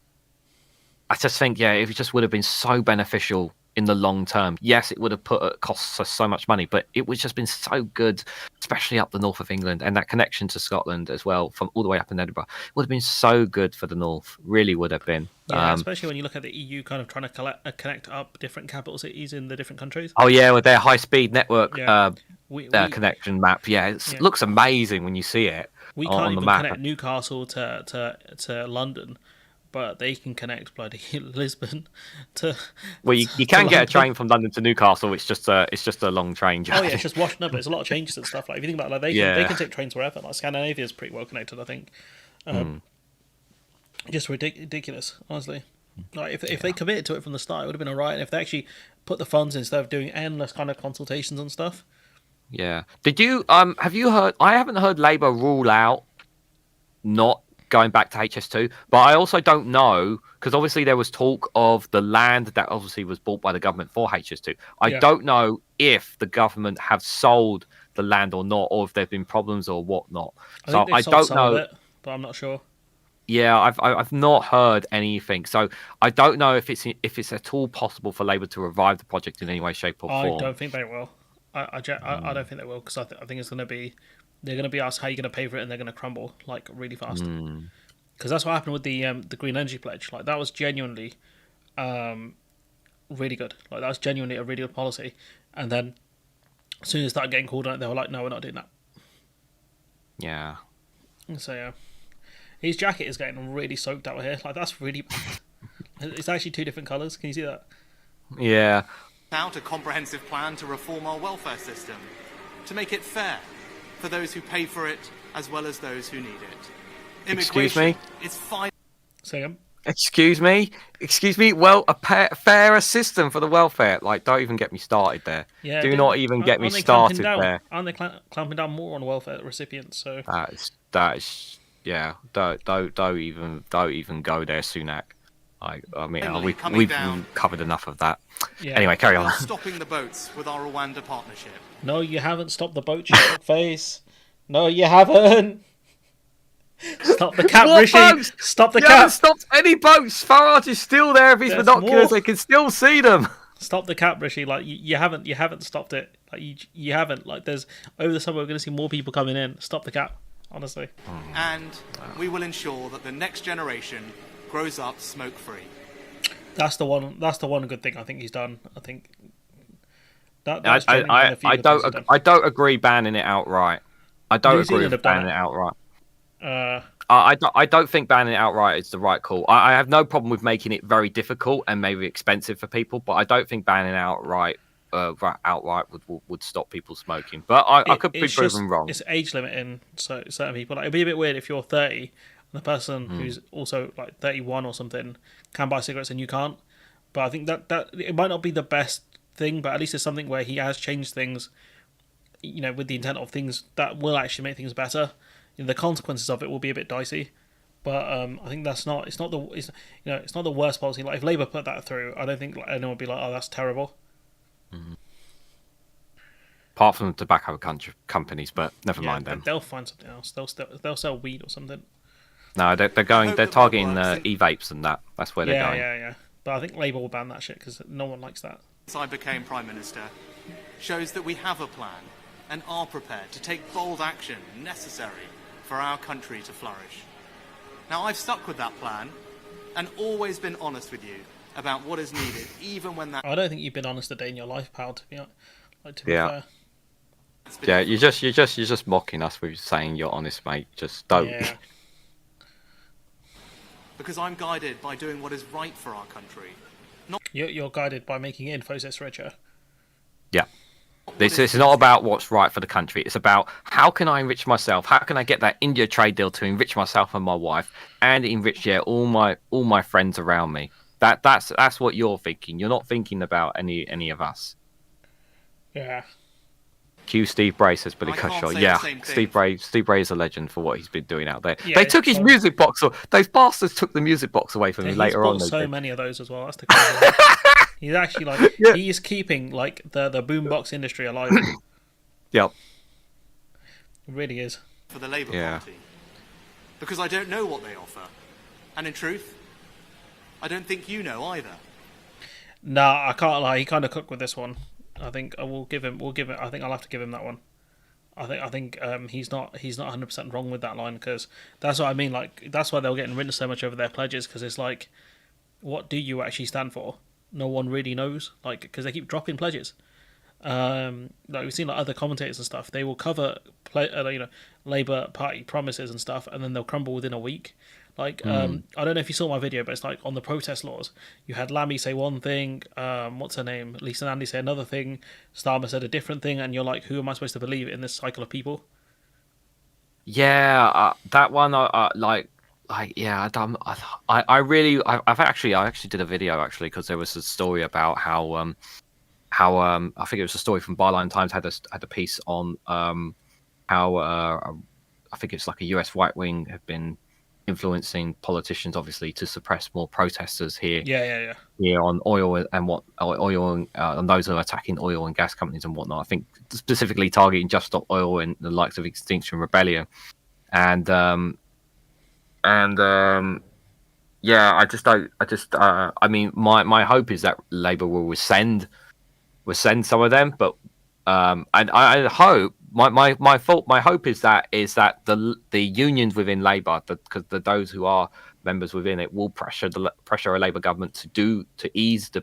I just think, it just would have been so beneficial in the long term. Yes, it would have cost us so much money, but it would just been so good, especially up the north of England, and that connection to Scotland as well, from all the way up in Edinburgh. It would have been so good for the north. Really would have been. Yeah, especially when you look at the EU kind of trying to connect up different capital cities in the different countries. Oh yeah, with their high-speed network connection map. Yeah, it looks amazing when you see it. We can't even connect Newcastle to London, but they can connect bloody Lisbon to. Well, you can get a train from London to Newcastle. It's just a long train journey. Oh yeah, it's just washing up. There's a lot of changes and stuff. Like, if you think about it, like, they can take trains wherever. Like, Scandinavia is pretty well connected, I think. Just ridiculous, honestly. Like, if they committed to it from the start, it would have been alright. And if they actually put the funds instead of doing endless kind of consultations and stuff. Yeah. Did you have you heard? I haven't heard Labour rule out not going back to HS2, but I also don't know, because obviously there was talk of the land that obviously was bought by the government for HS2. I don't know if the government have sold the land or not, or if there've been problems or whatnot. So I don't know, it, but I'm not sure. Yeah, I've not heard anything, so I don't know if it's at all possible for Labour to revive the project in any way, shape, or form. I don't think they will. I don't think they will, because I think it's going to be, they're going to be asked how you're going to pay for it, and they're going to crumble like really fast. because that's what happened with the green energy pledge. Like that was genuinely really good. Like that was genuinely a really good policy. And then as soon as they started getting called on it, they were like, "No, we're not doing that." Yeah. So yeah, his jacket is getting really soaked out here. Like that's really bad. It's actually 2 different colours. Can you see that? Yeah. Out a comprehensive plan to reform our welfare system, to make it fair for those who pay for it as well as those who need it. Excuse me? Is fine. Say again. Excuse me. Well, a fairer system for the welfare. Like, don't even get me started there. Yeah, Do not even get me started there. Aren't they clamping down more on welfare recipients? So that is yeah. Don't even go there, Sunak. I mean, we've covered enough of that. Yeah. Anyway, carry on. Stopping the boats with our Rwanda partnership. No, you haven't stopped the boat, you face. No, you haven't. Stop the cap, Rishi. Boats? Stop the cap. You haven't stopped any boats. Farage is still there. If he's binoculars, they can still see them. Stop the cap, Rishi. Like you haven't stopped it. Like you haven't. Like there's over the summer we're going to see more people coming in. Stop the cap, honestly. And we will ensure that the next generation grows up smoke-free. That's the one good thing I think he's done. I think I don't agree banning it outright. I don't agree with banning it outright. I don't think banning it outright is the right call. I have no problem with making it very difficult and maybe expensive for people, but I don't think banning it outright would stop people smoking. But I could be proven wrong. It's age limiting, so certain people. Like, it'd be a bit weird if you're 30 and the person who's also like 31 or something can buy cigarettes and you can't. But I think that it might not be the best thing, but at least it's something where he has changed things, with the intent of things that will actually make things better. The consequences of it will be a bit dicey, but I think it's not the worst policy. Like if Labour put that through, I don't think anyone would be like, "Oh, that's terrible." Mm-hmm. Apart from the tobacco companies, but never mind them. They'll find something else. They'll sell weed or something. No, they're targeting e-vapes and that. That's where they're going. Yeah. But I think Labour will ban that shit because no one likes that. Since I became Prime Minister, shows that we have a plan and are prepared to take bold action necessary for our country to flourish. Now, I've stuck with that plan and always been honest with you about what is needed, even when that... I don't think you've been honest a day in your life, pal, to be fair. Yeah, you're just mocking us with saying you're honest, mate. Just don't. Yeah. Because I'm guided by doing what is right for our country. You're guided by making Infosys richer. Yeah. This is not about what's right for the country. It's about how can I enrich myself? How can I get that India trade deal to enrich myself and my wife, and enrich all my friends around me? That's what you're thinking. You're not thinking about any of us. Yeah. Cue Steve Bray, says Billy Cushel. Yeah, Steve Bray is a legend for what he's been doing out there. Yeah, they took his music box. Those bastards took the music box away from him later on. So many of those as well. That's the crazy one. He's actually he's keeping the boombox industry alive. Yep. It really is. For the Labour Party. Because I don't know what they offer. And in truth, I don't think you know either. Nah, I can't lie. He kind of cooked with this one. I think I will give him. I think I'll have to give him that one. I think he's not 100% wrong with that line, because that's what I mean. Like that's why they're getting ridden so much over their pledges, because it's like, what do you actually stand for? No one really knows. Like because they keep dropping pledges. Like we've seen other commentators and stuff. They will cover Labour Party promises and stuff, and then they'll crumble within a week. Like, I don't know if you saw my video, but it's like on the protest laws. You had Lammy say one thing, what's her name? Lisa Nandy say another thing, Starmer said a different thing, and you're like, who am I supposed to believe in this cycle of people? Yeah, that one, I actually did a video because there was a story about how I think it was a story from Byline Times had a piece on how I think it's like a US right wing have been influencing politicians, obviously, to suppress more protesters here. Yeah. Here on oil and those who are attacking oil and gas companies and whatnot. I think specifically targeting Just Stop Oil and the likes of Extinction Rebellion, and I mean, my hope is that Labour will rescind some of them, but and I hope my hope is that the unions within Labour, because those who are members within it, will pressure a Labour government to ease the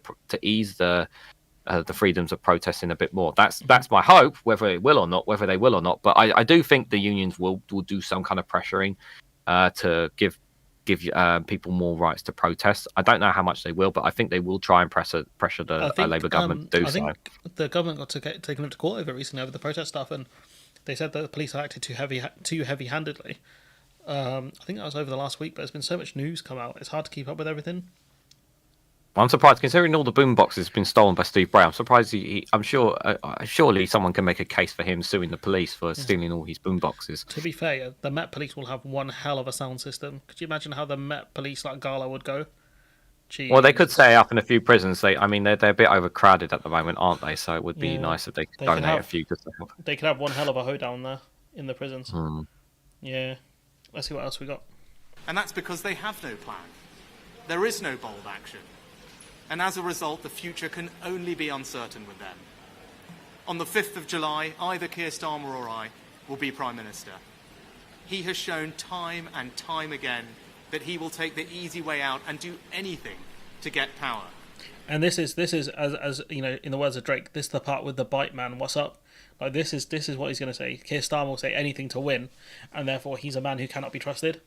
freedoms of protesting a bit more. That's my hope. Whether they will or not, but I do think the unions will do some kind of pressuring to give people more rights to protest. I don't know how much they will, but I think they will try and pressure the Labour government to do so. I think the government got taken into court over recently over the protest stuff, and they said that the police acted too heavy-handedly. I think that was over the last week, but there's been so much news come out. It's hard to keep up with everything. I'm surprised, considering all the boom boxes have been stolen by Steve Brown. I'm surprised I'm sure, surely someone can make a case for him suing the police for stealing all his boom boxes. To be fair, the Met Police will have one hell of a sound system. Could you imagine how the Met Police gala would go? Jeez. Well, they could set it up in a few prisons. They're a bit overcrowded at the moment, aren't they? So it would be nice if they could donate a few just to help. They could have one hell of a hoedown there in the prisons. Yeah. Let's see what else we got. And that's because they have no plan. There is no bold action. And as a result, the future can only be uncertain with them. On the 5th of July, either Keir Starmer or I will be Prime Minister. He has shown time and time again that he will take the easy way out and do anything to get power. And this is as you know, in the words of Drake, this is the part with the bite man. What's up? Like this is what he's going to say. Keir Starmer will say anything to win, and therefore he's a man who cannot be trusted.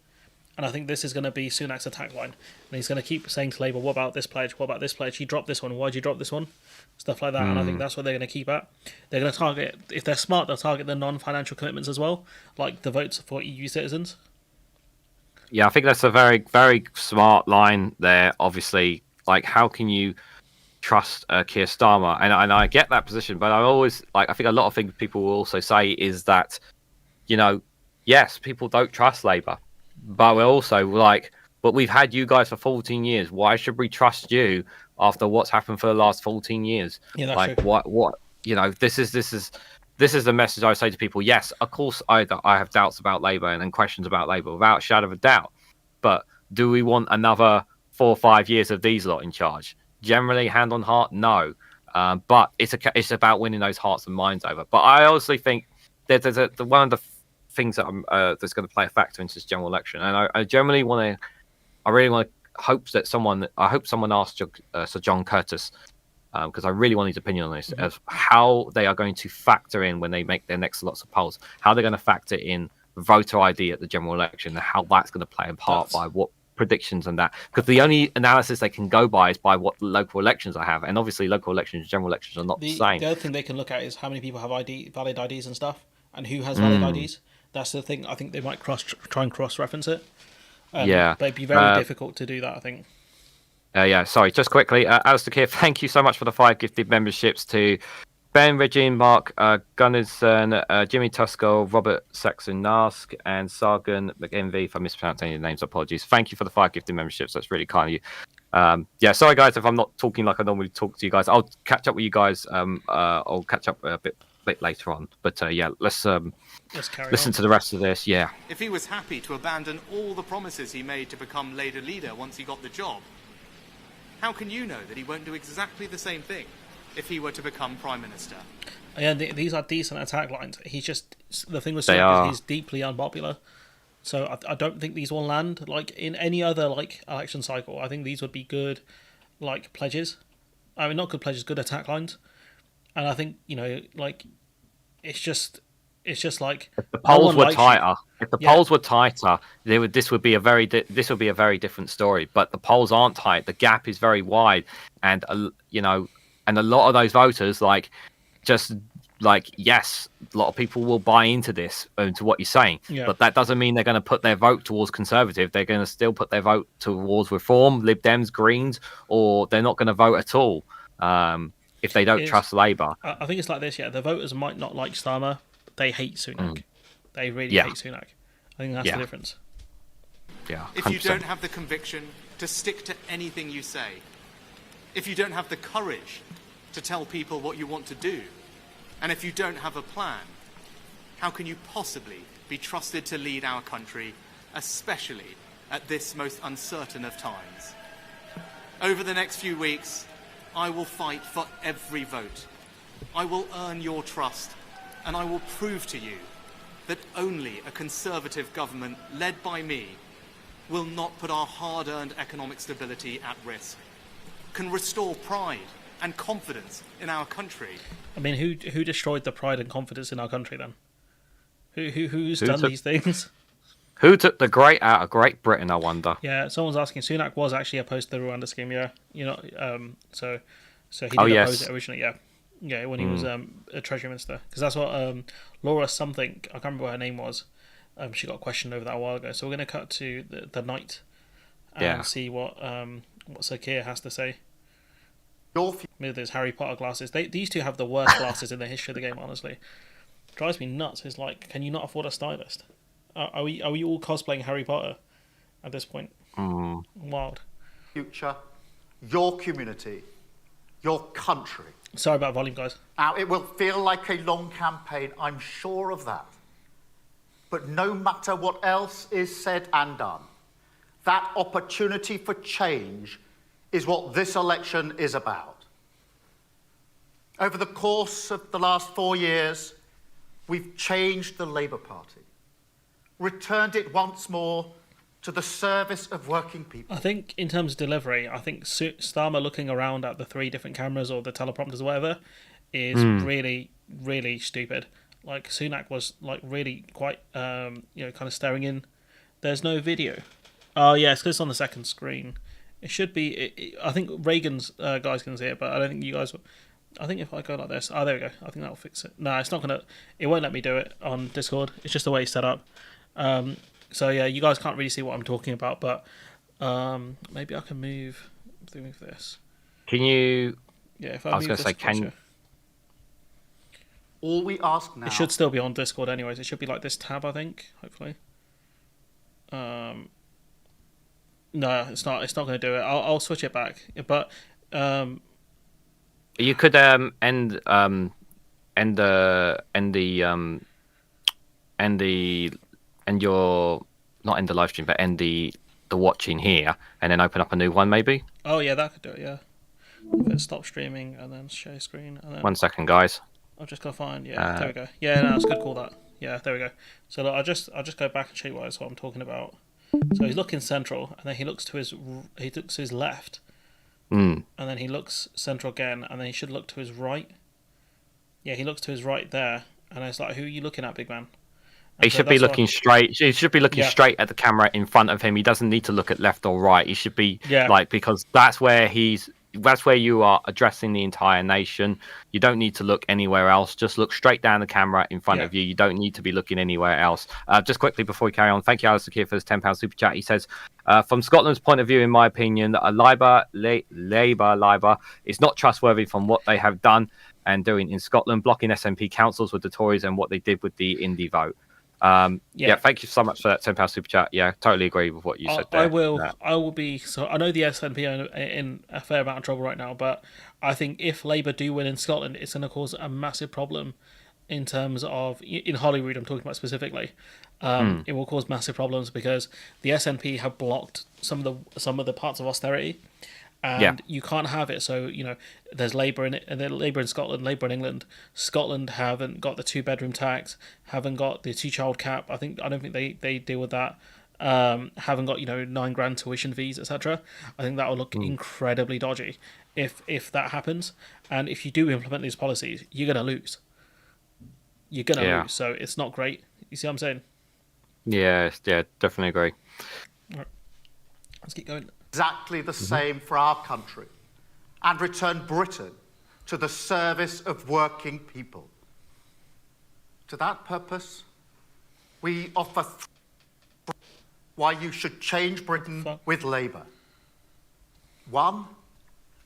And I think this is going to be Sunak's attack line. And he's going to keep saying to Labour, what about this pledge? What about this pledge? You dropped this one. Why'd you drop this one? Stuff like that. And I think that's what they're going to keep at. They're going to target, if they're smart, they'll target the non-financial commitments as well, like the votes for EU citizens. Yeah, I think that's a very, very smart line there. Obviously, like, how can you trust Keir Starmer? And I get that position, but I think a lot of things people will also say is that, yes, people don't trust Labour. But we're also but we've had you guys for 14 years. Why should we trust you after what's happened for the last 14 years? Yeah, that's true. What this is the message I say to people. Yes, of course, I have doubts about Labour and questions about Labour without a shadow of a doubt. But do we want another 4 or 5 years of these lot in charge? Generally, hand on heart, no. But it's about winning those hearts and minds over. But I honestly think there's one of the things that that's going to play a factor into this general election, and I really want to hope someone asks Sir John Curtis, because I really want his opinion on this, as how they are going to factor in when they make their next lots of polls, how they're going to factor in voter ID at the general election, and how that's going to play a part by what predictions and that, because the only analysis they can go by is by what local elections I have, and obviously local elections, general elections are not the same. The other thing they can look at is how many people have valid IDs and stuff, and who has valid IDs. That's the thing. I think they might try and cross-reference it. But it'd be very difficult to do that, I think. Sorry, just quickly. Alistair Keir, thank you so much for the 5 gifted memberships to Ben, Regine, Mark, Gunnarsson, Jimmy Tuskell, Robert Saxon-Nask, and Sargon McEnvy. If I mispronounced any of the names, apologies. Thank you for the 5 gifted memberships. That's really kind of you. Sorry, guys, if I'm not talking like I normally talk to you guys. I'll catch up with you guys. I'll catch up a bit later on. But let's listen to the rest of this. Yeah. If he was happy to abandon all the promises he made to become Labour leader once he got the job, how can you know that he won't do exactly the same thing if he were to become Prime Minister? Yeah, these are decent attack lines. He's just, the thing with Sunak is he's deeply unpopular. So I don't think these will land like in any other election cycle. I think these would be good pledges. I mean, not good pledges, good attack lines. And I think it's just like if the polls were tighter. If the polls were tighter, this would be a very different story. But the polls aren't tight. The gap is very wide, and and a lot of those voters yes, a lot of people will buy into this, to what you're saying. Yeah. But that doesn't mean they're going to put their vote towards Conservative. They're going to still put their vote towards Reform, Lib Dems, Greens, or they're not going to vote at all. If they don't trust Labour. I think it's like this, the voters might not like Starmer, but they hate Sunak. They really hate Sunak. I think that's the difference. Yeah. 100%. If you don't have the conviction to stick to anything you say, if you don't have the courage to tell people what you want to do, and if you don't have a plan, how can you possibly be trusted to lead our country, especially at this most uncertain of times? Over the next few weeks, I will fight for every vote. I will earn your trust, And I will prove to you that only a Conservative government led by me will not put our hard-earned economic stability at risk, can restore pride and confidence in our country. I mean, who destroyed the pride and confidence in our country then? Who's done these things? Who took the great out of Great Britain, I wonder? Yeah, someone's asking. Sunak was actually opposed to the Rwanda scheme, yeah. So he did oppose it originally, yeah. Yeah, when he was a Treasury Minister. Because that's what Laura something, I can't remember what her name was, she got questioned over that a while ago. So we're going to cut to the night and see what Sir Keir has to say. With his Harry Potter glasses. These two have the worst glasses in the history of the game, honestly. Drives me nuts. It's like, can you not afford a stylist? Are we all cosplaying Harry Potter at this point? Wild. Future, your community, your country. Sorry about volume, guys. Now, it will feel like a long campaign, I'm sure of that. But no matter what else is said and done, that opportunity for change is what this election is about. Over the course of the last 4 years, we've changed the Labour Party, returned it once more to the service of working people. I think in terms of delivery, I think Starmer looking around at the 3 different cameras or the teleprompters or whatever is really, really stupid. Like Sunak was like really quite, kind of staring in. There's no video. Oh yeah, it's because it's on the second screen. It should be. I think Reagan's guys can see it, but I don't think you guys. I think if I go like this, there we go. I think that'll fix it. No, it's not gonna. It won't let me do it on Discord. It's just the way it's set up. So yeah, you guys can't really see what I'm talking about, but maybe I can move this. Can you? Yeah, if I was going to say, can you? All we ask now. It should still be on Discord, anyways. It should be like this tab, I think. Hopefully. No, it's not. It's not going to do it. I'll switch it back, but you could end your not end the live stream, but end the watching here, and then open up a new one, maybe. Oh yeah, that could do it. Yeah. Stop streaming and then share screen. And then 1 second, guys. I've just got to find. Yeah, there we go. Yeah, no, it's good. Call that. Yeah, there we go. So look, I'll just go back and show you what I'm talking about. So he's looking central, and then he looks to his left, and then he looks central again, and then he should look to his right. Yeah, he looks to his right there, and it's like, who are you looking at, big man? He should be looking straight. He should be looking straight at the camera in front of him. He doesn't need to look at left or right. He should be because that's where you are addressing the entire nation. You don't need to look anywhere else. Just look straight down the camera in front of you. You don't need to be looking anywhere else. Just quickly before we carry on, thank you, Alistair Keir, for his £10 super chat. He says, from Scotland's point of view, in my opinion, a Labour is not trustworthy from what they have done and doing in Scotland, blocking SNP councils with the Tories and what they did with the Indie vote. Thank you so much for that £10 super chat. Yeah, totally agree with what you said there. I will be. So I know the SNP are in a fair amount of trouble right now, but I think if Labour do win in Scotland, it's going to cause a massive problem in terms of in Holyrood. I'm talking about specifically. It will cause massive problems because the SNP have blocked some of the parts of austerity. And you can't have it. So, there's Labour in it, and then Labour in Scotland, Labour in England. Scotland haven't got the 2-bedroom tax, haven't got the 2-child cap. I don't think they deal with that. Haven't got £9,000 tuition fees, etc. I think that will look incredibly dodgy if that happens. And if you do implement these policies, you're gonna lose. You're gonna lose. So it's not great. You see what I'm saying? Yeah, definitely agree. All right. Let's keep going. Exactly the same for our country and return Britain to the service of working people. To that purpose, we offer why you should change Britain with Labour. 1,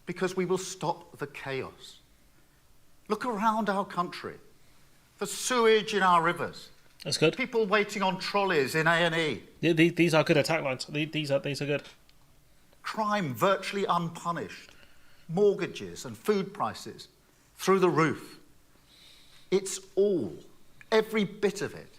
because we will stop the chaos. Look around our country. The sewage in our rivers. That's good. People waiting on trolleys in A&E. These are good attack lines. These are good. Crime virtually unpunished, mortgages and food prices through the roof. It's all, every bit of it,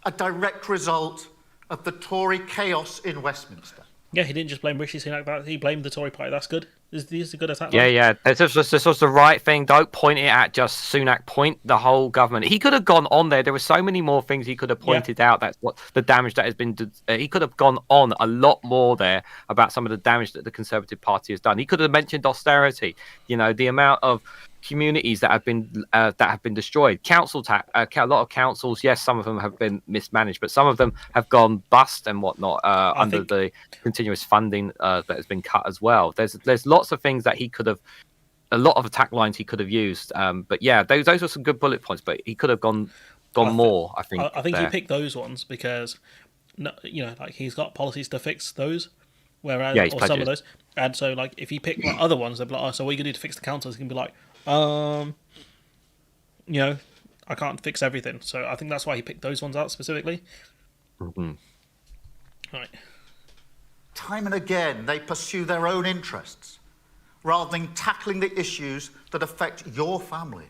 a direct result of the Tory chaos in Westminster. Yeah, he didn't just blame Rishi Sunak. That he blamed the Tory party. That's good. This is a good attack. Yeah. This was the right thing. Don't point it at just Sunak. Point the whole government. He could have gone on there. There were so many more things he could have pointed out. That's what the damage that has been. He could have gone on a lot more there about some of the damage that the Conservative Party has done. He could have mentioned austerity. You know, the amount of communities that have been destroyed. Council tax. A lot of councils. Yes, some of them have been mismanaged, but some of them have gone bust and whatnot under the continuous funding that has been cut as well. There's lots of things that he could have, a lot of attack lines he could have used. But yeah, those were some good bullet points. But he could have gone more. I think he picked those ones because, you know, like he's got policies to fix those, whereas or some of those. And so like if he picked like, other ones, they'd be like, oh, so what are you gonna do to fix the councils? He can be like, you know, I can't fix everything. So I think that's why he picked those ones out specifically. Mm-hmm. Right. Time and again, they pursue their own interests rather than tackling the issues that affect your family.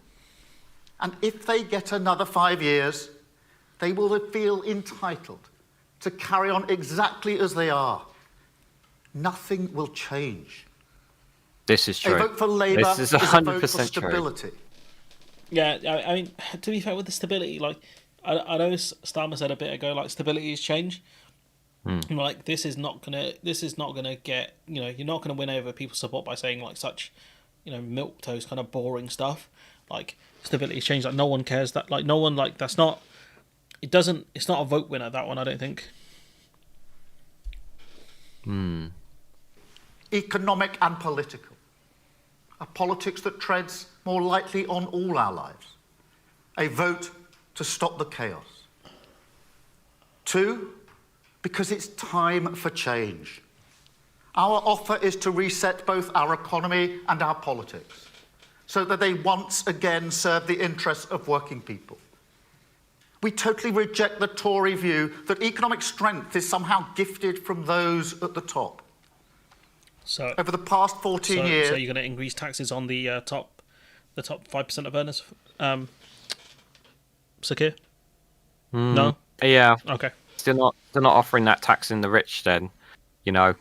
And if they get another 5 years, they will feel entitled to carry on exactly as they are. Nothing will change. This is true. A vote for Labour is 100% a vote for true. stability. Yeah, I mean, to be fair, with the stability, like, I know Starmer said a bit ago, like, stability is change. Like, this is not gonna get, you know, you're not gonna win over people's support by saying, like, such, you know, milquetoast kind of boring stuff. Like, stability is change. Like, no one cares that, like, no one, like, it's not a vote winner, that one, I don't think. Economic and political. A politics that treads more lightly on all our lives. A vote to stop the chaos. 2, because it's time for change. Our offer is to reset both our economy and our politics so that they once again serve the interests of working people. We totally reject the Tory view that economic strength is somehow gifted from those at the top. So over the past 14 years... So you're going to increase taxes on the top 5% of earners, Sakir? No? Yeah. Okay. Still not offering that tax in the rich then, you know.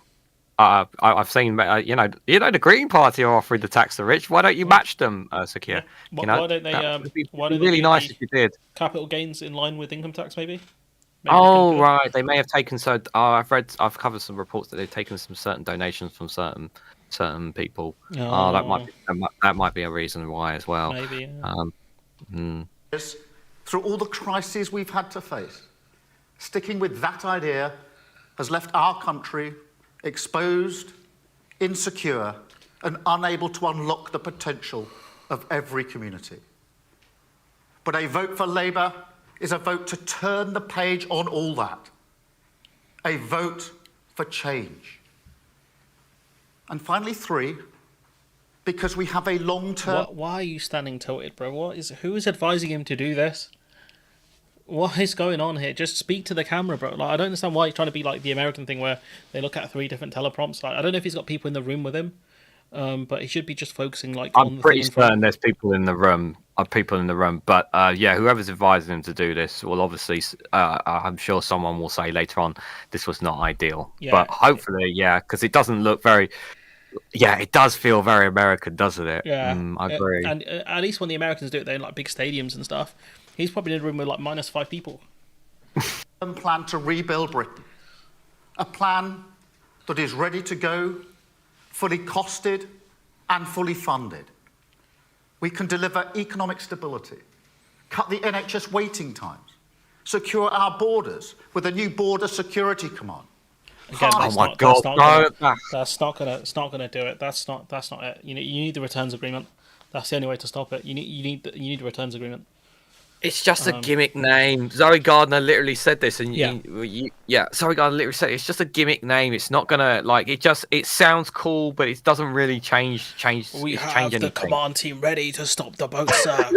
I've seen, you know, the Green Party are offering the tax to the rich. Why don't you match them, Sakir? Yeah. You know, why don't they? Why don't really they nice if you did. Capital gains in line with income tax, maybe? Oh right, they may have taken. So I've covered some reports that they've taken some certain donations from certain people. Oh, that might be a reason why as well. Maybe. Yeah. Through all the crises we've had to face, sticking with that idea has left our country exposed, insecure, and unable to unlock the potential of every community. But a vote for Labour is a vote to turn the page on all that. A vote for change. And finally, 3, because we have a long-term... Why are you standing tilted, bro? Who is advising him to do this? What is going on here? Just speak to the camera, bro. Like, I don't understand why he's trying to be like the American thing where they look at 3 different teleprompts. Like, I don't know if he's got people in the room with him, but he should be just focusing like. I'm pretty certain there's people in the room. But yeah, whoever's advising him to do this will obviously. I'm sure someone will say later on this was not ideal. Yeah. But hopefully, yeah, because it doesn't look very. Yeah, it does feel very American, doesn't it? Yeah, I agree. And at least when the Americans do it, they're in like big stadiums and stuff. He's probably in a room with like -5 people. Plan to rebuild Britain. A plan that is ready to go, fully costed and fully funded. We can deliver economic stability, cut the NHS waiting times, secure our borders with a new border security command. Again, that's not gonna do it. That's not it. You need the returns agreement. That's the only way to stop it. You need the returns agreement. It's just a gimmick name. Zoe Gardner literally said this, and Zoe Gardner literally said it's just a gimmick name. It's not gonna it sounds cool, but it doesn't really change. We have the command team ready to stop the boats, sir.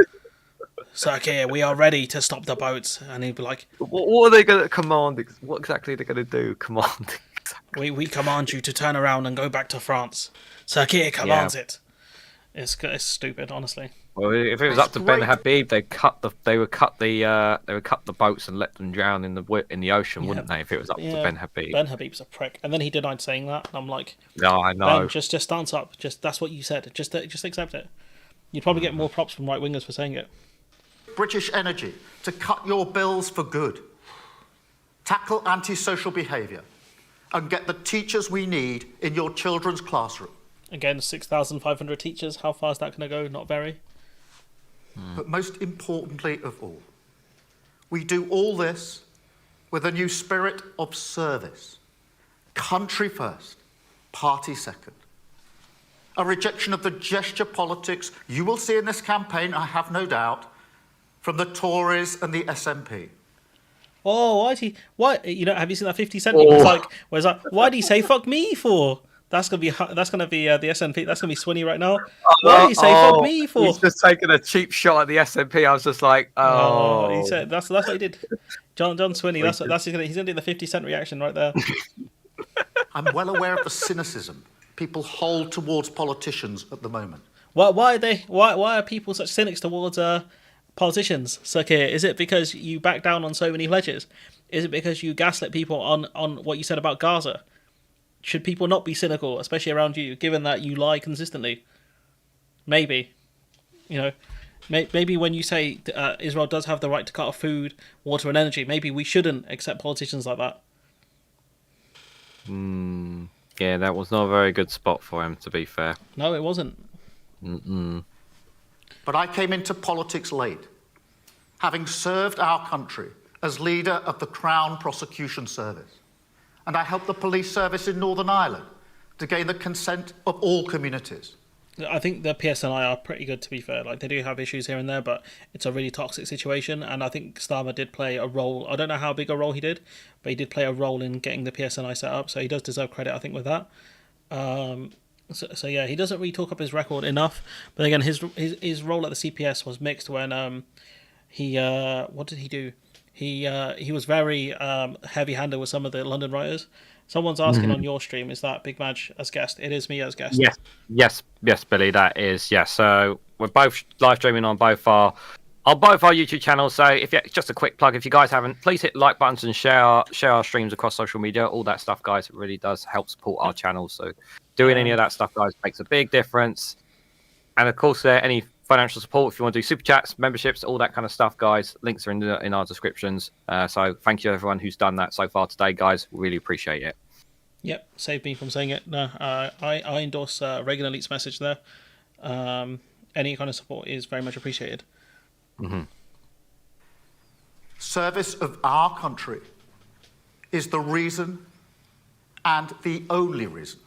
Sir, we are ready to stop the boats. And he'd be like, "What are they gonna command? What exactly are they gonna do? Command? Exactly. We command you to turn around and go back to France. Sir Keir commands it. It's stupid, honestly. Well, if it was up to Ben Habib, they would cut the boats and let them drown in the ocean, wouldn't they? If it was up to Ben Habib. Ben Habib's a prick, and then he denied saying that. And I'm like, no, I know. Ben, just stance up. Just that's what you said. Just accept it. You'd probably get more props from right wingers for saying it. British Energy to cut your bills for good, tackle antisocial behaviour, and get the teachers we need in your children's classroom. Again, 6,500 teachers. How far is that going to go? Not very. But most importantly of all, we do all this with a new spirit of service. Country first, party second. A rejection of the gesture politics you will see in this campaign, I have no doubt, from the Tories and the SNP. Oh, why? Have you seen that 50 Cent? It's like, why did he say "fuck me" for? That's gonna be the SNP. That's gonna be Swinny right now. Why did he say "fuck me" for? He's just taking a cheap shot at the SNP. I was just like, he said that's what he did. John Swinny. He's gonna do the 50 Cent reaction right there. I'm well aware of the cynicism people hold towards politicians at the moment. Why are people such cynics towards politicians? So, okay, is it because you back down on so many pledges? Is it because you gaslit people on what you said about Gaza? Should people not be cynical, especially around you, given that you lie consistently? Maybe. Maybe when you say Israel does have the right to cut off food, water and energy, maybe we shouldn't accept politicians like that. Yeah, that was not a very good spot for him, to be fair. No, it wasn't. But I came into politics late, having served our country as leader of the Crown Prosecution Service. And I helped the police service in Northern Ireland to gain the consent of all communities. I think the PSNI are pretty good, to be fair. Like, they do have issues here and there, but it's a really toxic situation. And I think Starmer did play a role. I don't know how big a role he did, but he did play a role in getting the PSNI set up. So he does deserve credit, I think, with that. So yeah, he doesn't really talk up his record enough. But again, his role at the CPS was mixed when what did he do? He was very heavy-handed with some of the London writers. Someone's asking on your stream, is that Big Maj as guest? It is me as guest. Yes, Billy, that is, yes. So we're both live streaming on both our YouTube channels. So just a quick plug, if you guys haven't, please hit like buttons and share our streams across social media. All that stuff, guys, it really does help support our channel. So doing any of that stuff, guys, makes a big difference. And of course, any financial support, if you want to do super chats, memberships, all that kind of stuff, guys, links are in our descriptions. So thank you everyone who's done that so far today, guys. Really appreciate it. Yep, saved me from saying it. No, I endorse Reagan Elite's message there. Any kind of support is very much appreciated. Service of our country is the reason and the only reason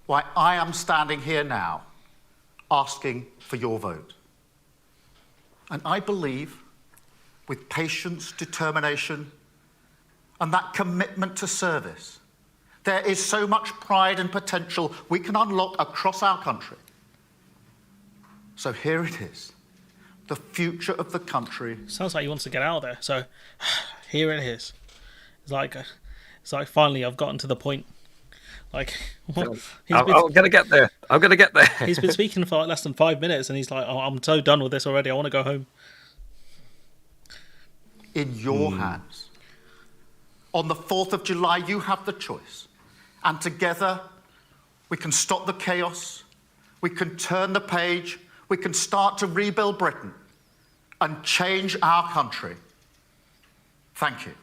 why I am standing here now asking for your vote. And I believe with patience, determination, and that commitment to service, there is so much pride and potential we can unlock across our country. So here it is, the future of the country. Sounds like he wants to get out of there. So here it is. It's like finally I've gotten to the point. Like, I'm gonna get there. He's been speaking for like less than 5 minutes, and he's like, "Oh, I'm so done with this already. I want to go home." In your hands. On the 4th of July, you have the choice, and together we can stop the chaos. We can turn the page. We can start to rebuild Britain and change our country. Thank you.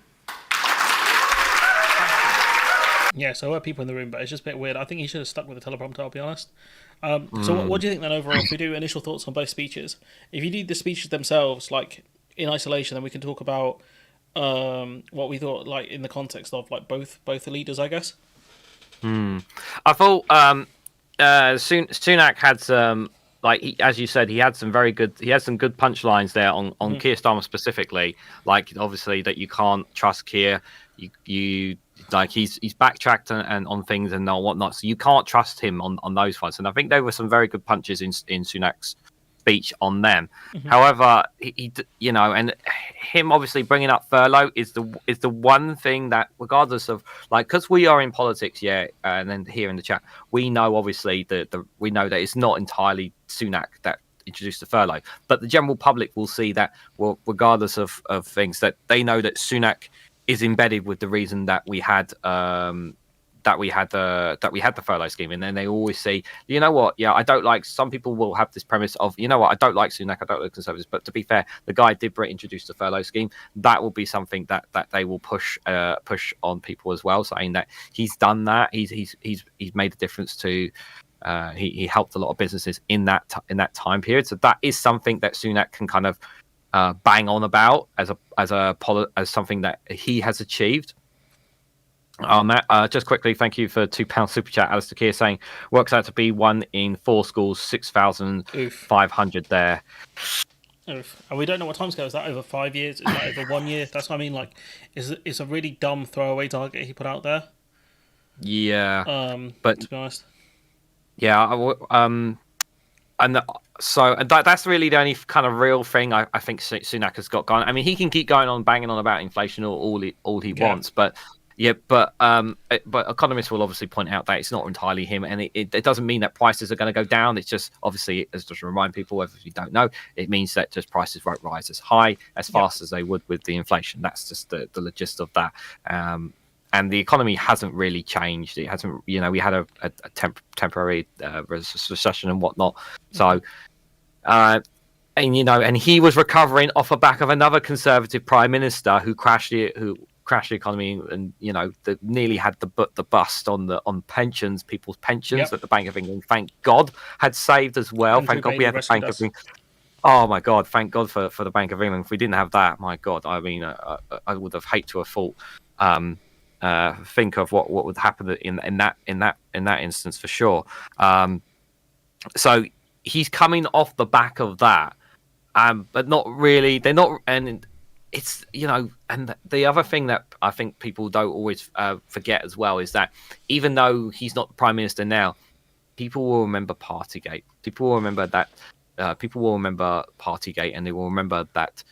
Yeah, so there were people in the room, but it's just a bit weird. I think he should have stuck with the teleprompter, I'll be honest. So what do you think then overall, if we do initial thoughts on both speeches? If you do the speeches themselves, like, in isolation, then we can talk about what we thought, like, in the context of, like, both the leaders, I guess. I thought Sunak had some, as you said, he had some good punchlines there on Keir Starmer specifically. Like, obviously, that you can't trust Keir. You like he's backtracked and on things and whatnot, so you can't trust him on those fronts. And I think there were some very good punches in Sunak's speech on them. However, he and him obviously bringing up furlough is the one thing that, regardless of, like, because we are in politics, and then here in the chat, we know obviously we know that it's not entirely Sunak that introduced the furlough. But the general public will see that, well, regardless of things, that they know that Sunak is embedded with the reason that we had the furlough scheme, and then they always say, you know what, yeah, I don't like. Some people will have this premise of, you know what, I don't like Sunak, I don't like Conservatives, but to be fair, the guy did introduce the furlough scheme. That will be something that they will push on people as well, saying that he's done that, he's made a difference to. He helped a lot of businesses in that time period, so that is something that Sunak can kind of bang on about as something that he has achieved. On that, just quickly, thank you for £2 super chat. Alistair Keir saying works out to be 1 in 4 schools, 6,500 there. Oof. And we don't know what timescale is that. Over 5 years? Is that over 1 year? That's what I mean. Like, it's a really dumb throwaway target he put out there. Yeah. But to be honest, yeah. That's really the only kind of real thing I think Sunak has got going. I mean, he can keep going on banging on about inflation all he wants, but. Yeah, but economists will obviously point out that it's not entirely him, and it doesn't mean that prices are going to go down. It's just, obviously, as just to remind people, if you don't know, it means that just prices won't rise as high, as fast as they would with the inflation. That's just the gist of that. And the economy hasn't really changed. It hasn't, we had a temporary recession and whatnot. So, and he was recovering off the back of another Conservative Prime Minister who crashed the economy, and that nearly had the bust on pensions, people's pensions that the Bank of England, thank God, had saved as well. Thank God we had the Bank of England. Oh my God, thank God for the Bank of England. If we didn't have that, my God, I mean, I would have hate to have thought. Think of what would happen in that instance for sure. So he's coming off the back of that, but not really. They're not, and it's and the other thing that I think people don't always forget as well is that even though he's not the Prime Minister now, people will remember Partygate. People will remember that. People will remember Partygate, and they will remember that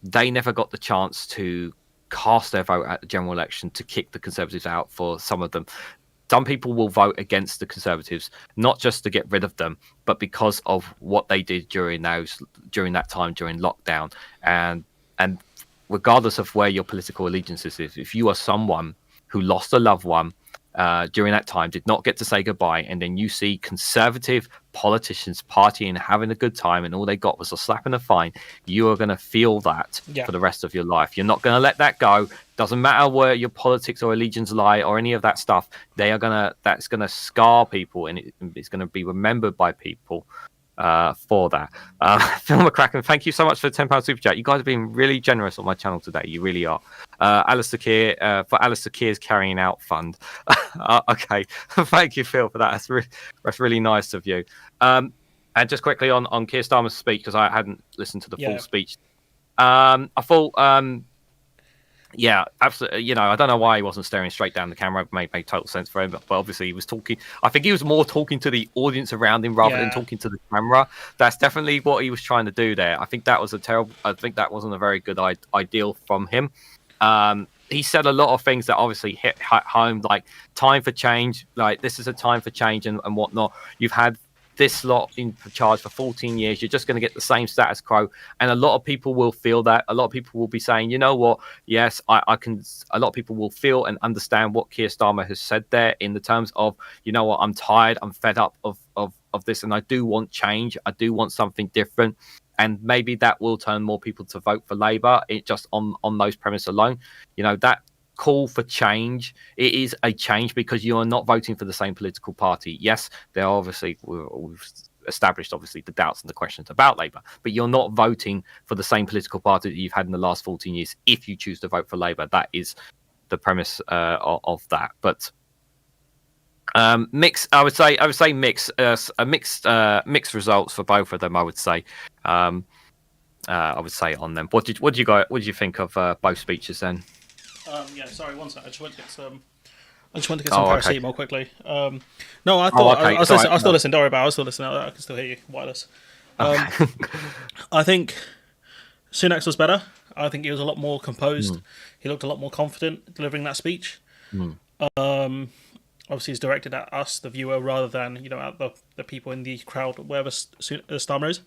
they never got the chance to cast their vote at the general election to kick the Conservatives out. For some of them, some people will vote against the Conservatives not just to get rid of them, but because of what they did during that time during lockdown. And regardless of where your political allegiance is, if you are someone who lost a loved one during that time, did not get to say goodbye, and then you see Conservative politicians partying, having a good time, and all they got was a slap and a fine, you are going to feel that for the rest of your life. You're not going to let that go. Doesn't matter where your politics or allegiance lie or any of that stuff. That's going to scar people, and it's going to be remembered by people for that. Phil McCracken, thank you so much for the £10 super chat. You guys have been really generous on my channel today. You really are. Alistair Keir, for Alistair Keir's Carrying Out Fund. Okay, thank you, Phil, for that. That's really nice of you. And just quickly on Keir Starmer's speech, because I hadn't listened to the full speech. I thought, yeah, absolutely. I don't know why he wasn't staring straight down the camera. It made total sense for him, but obviously he was talking. I think he was more talking to the audience around him rather than talking to the camera. That's definitely what he was trying to do there. I think that was I think that wasn't a very good ideal from him. He said a lot of things that obviously hit home, like time for change. Like, this is a time for change and whatnot. You've had this lot in charge for 14 years. You're just going to get the same status quo. And a lot of people will feel that. A lot of people will be saying, you know what? Yes, I can. A lot of people will feel and understand what Keir Starmer has said there in the terms of, you know what? I'm tired. I'm fed up of this. And I do want change. I do want something different. And maybe that will turn more people to vote for Labour, just on those premises alone. That call for change, it is a change because you are not voting for the same political party. Yes, there are we've established obviously the doubts and the questions about Labour, but you're not voting for the same political party that you've had in the last 14 years if you choose to vote for Labour. That is the premise of that. But mixed results for both of them. I would say on them. What did you think of both speeches then? Sorry, one second. I just want to get some paracetamol quickly. No, I thought I was still listening. Don't worry about it. I was still listening. I can still hear you wireless. I think Sunak's was better. I think he was a lot more composed. He looked a lot more confident delivering that speech. obviously is directed at us, the viewer, rather than at the people in the crowd, wherever Starmer is.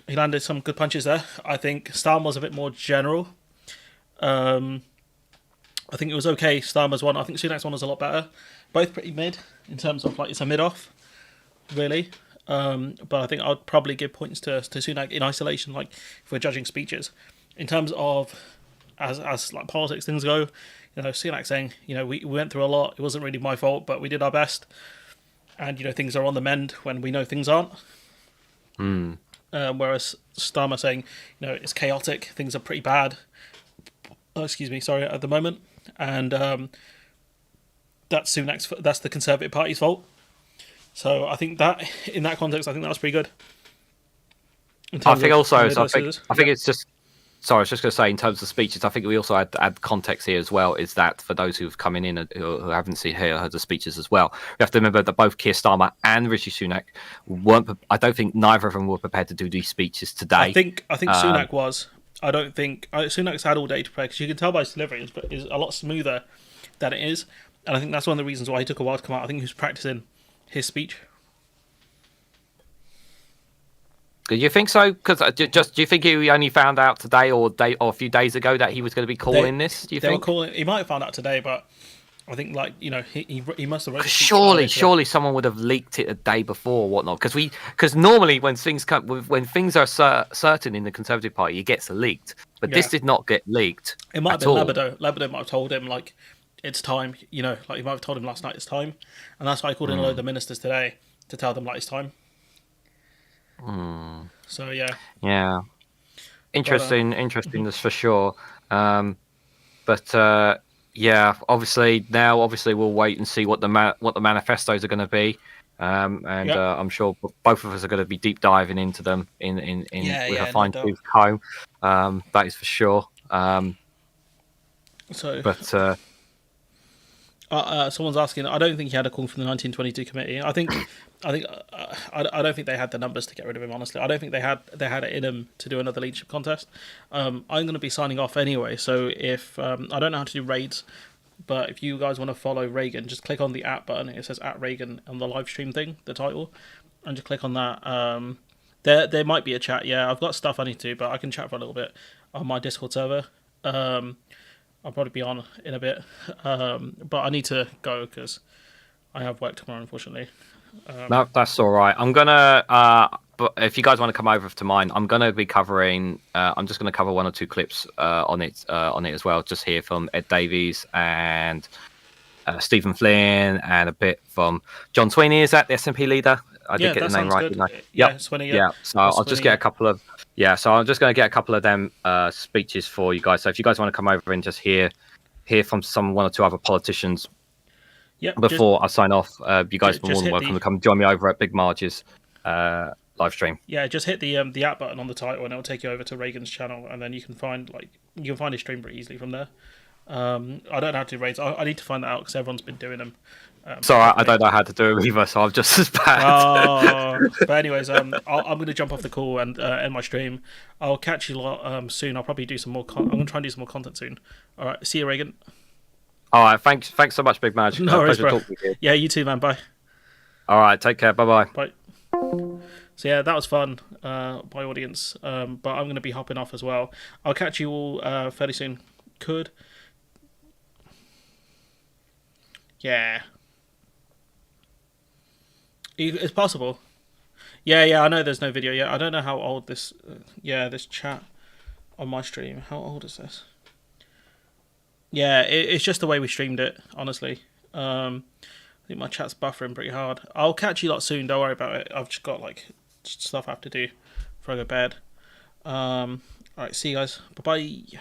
He landed some good punches there. I think Starmer was a bit more general. I think it was okay. Starmer's one. I think Sunak's one was a lot better. Both pretty mid in terms of it's a mid off, really. But I think I'd probably give points to Sunak in isolation, if we're judging speeches. In terms of as politics things go, Sunak saying, we went through a lot. It wasn't really my fault, but we did our best. And things are on the mend when we know things aren't. Whereas Starmer saying, it's chaotic. Things are pretty bad. At the moment, and that's the Conservative Party's fault. So I think that in that context, I think that was pretty good. I think it's just. Sorry, I was just going to say, in terms of speeches, I think we also add context here as well, is that for those who've come in who haven't heard the speeches as well, we have to remember that both Keir Starmer and Rishi Sunak I don't think neither of them were prepared to do these speeches today. I think Sunak was. I don't think Sunak's had all day to prepare, because you can tell by his delivery is a lot smoother than it is, and I think that's one of the reasons why he took a while to come out. I think he was practicing his speech. Do you think so? Because do you think he only found out today or a few days ago that he was going to be calling this? Do you think? He might have found out today, but I think he must have. Surely someone would have leaked it a day before or whatnot. Because normally when things are certain in the Conservative Party, it gets leaked. But this did not get leaked. It might have been Labodo. Labodo might have told him it's time. He might have told him last night it's time, and that's why he called in a load of the ministers today to tell them it's time. So yeah, interesting this for sure. Obviously we'll wait and see what the manifestos are going to be, I'm sure both of us are going to be deep diving into them with a fine tooth comb. That is for sure. Someone's asking. I don't think he had a call from the 1922 committee. I don't think they had the numbers to get rid of him. Honestly, I don't think they had it in them to do another leadership contest. I'm going to be signing off anyway. So if I don't know how to do raids, but if you guys want to follow Reagan, just click on the @ button. It says @Reagan on the live stream thing, the title, and just click on that. There might be a chat. Yeah, I've got stuff I need to, but I can chat for a little bit on my Discord server. I'll probably be on in a bit, but I need to go because I have work tomorrow, unfortunately. No, that's all right. I'm gonna. But if you guys want to come over to mine, I'm gonna be covering. I'm just gonna cover 1 or 2 clips on it as well. Just hear from Ed Davies and Stephen Flynn, and a bit from John Sweeney. Is that the SNP leader? I did get the name right, didn't I? Yeah, Sweeney. Yeah. So I'll just get a couple of. Yeah, so I'm just going to get a couple of them speeches for you guys. So if you guys want to come over and just hear from 1 or 2 other politicians before I sign off, you guys are more than welcome to come join me over at Big Maj's live stream. Yeah, just hit the @ button on the title and it'll take you over to Reagan's channel, and then you can find his stream pretty easily from there. I don't know how to do raids. I need to find that out because everyone's been doing them. Sorry, I don't know how to do it either, so I'm just as bad. But anyways, I'm going to jump off the call and end my stream. I'll catch you lot soon. I'll probably do some more. I'm going to try and do some more content soon. All right, see you, Reagan. All right, thanks so much, Big Maj. No worries, bro. Yeah, you too, man. Bye. All right, take care. Bye. So yeah, that was fun, my audience. But I'm going to be hopping off as well. I'll catch you all fairly soon. Yeah. It's possible. Yeah, I know there's no video yet. I don't know how old this... this chat on my stream. How old is this? Yeah, it's just the way we streamed it, honestly. I think my chat's buffering pretty hard. I'll catch you lot soon, don't worry about it. I've just got, stuff I have to do before I go to bed. Alright, see you guys. Bye-bye.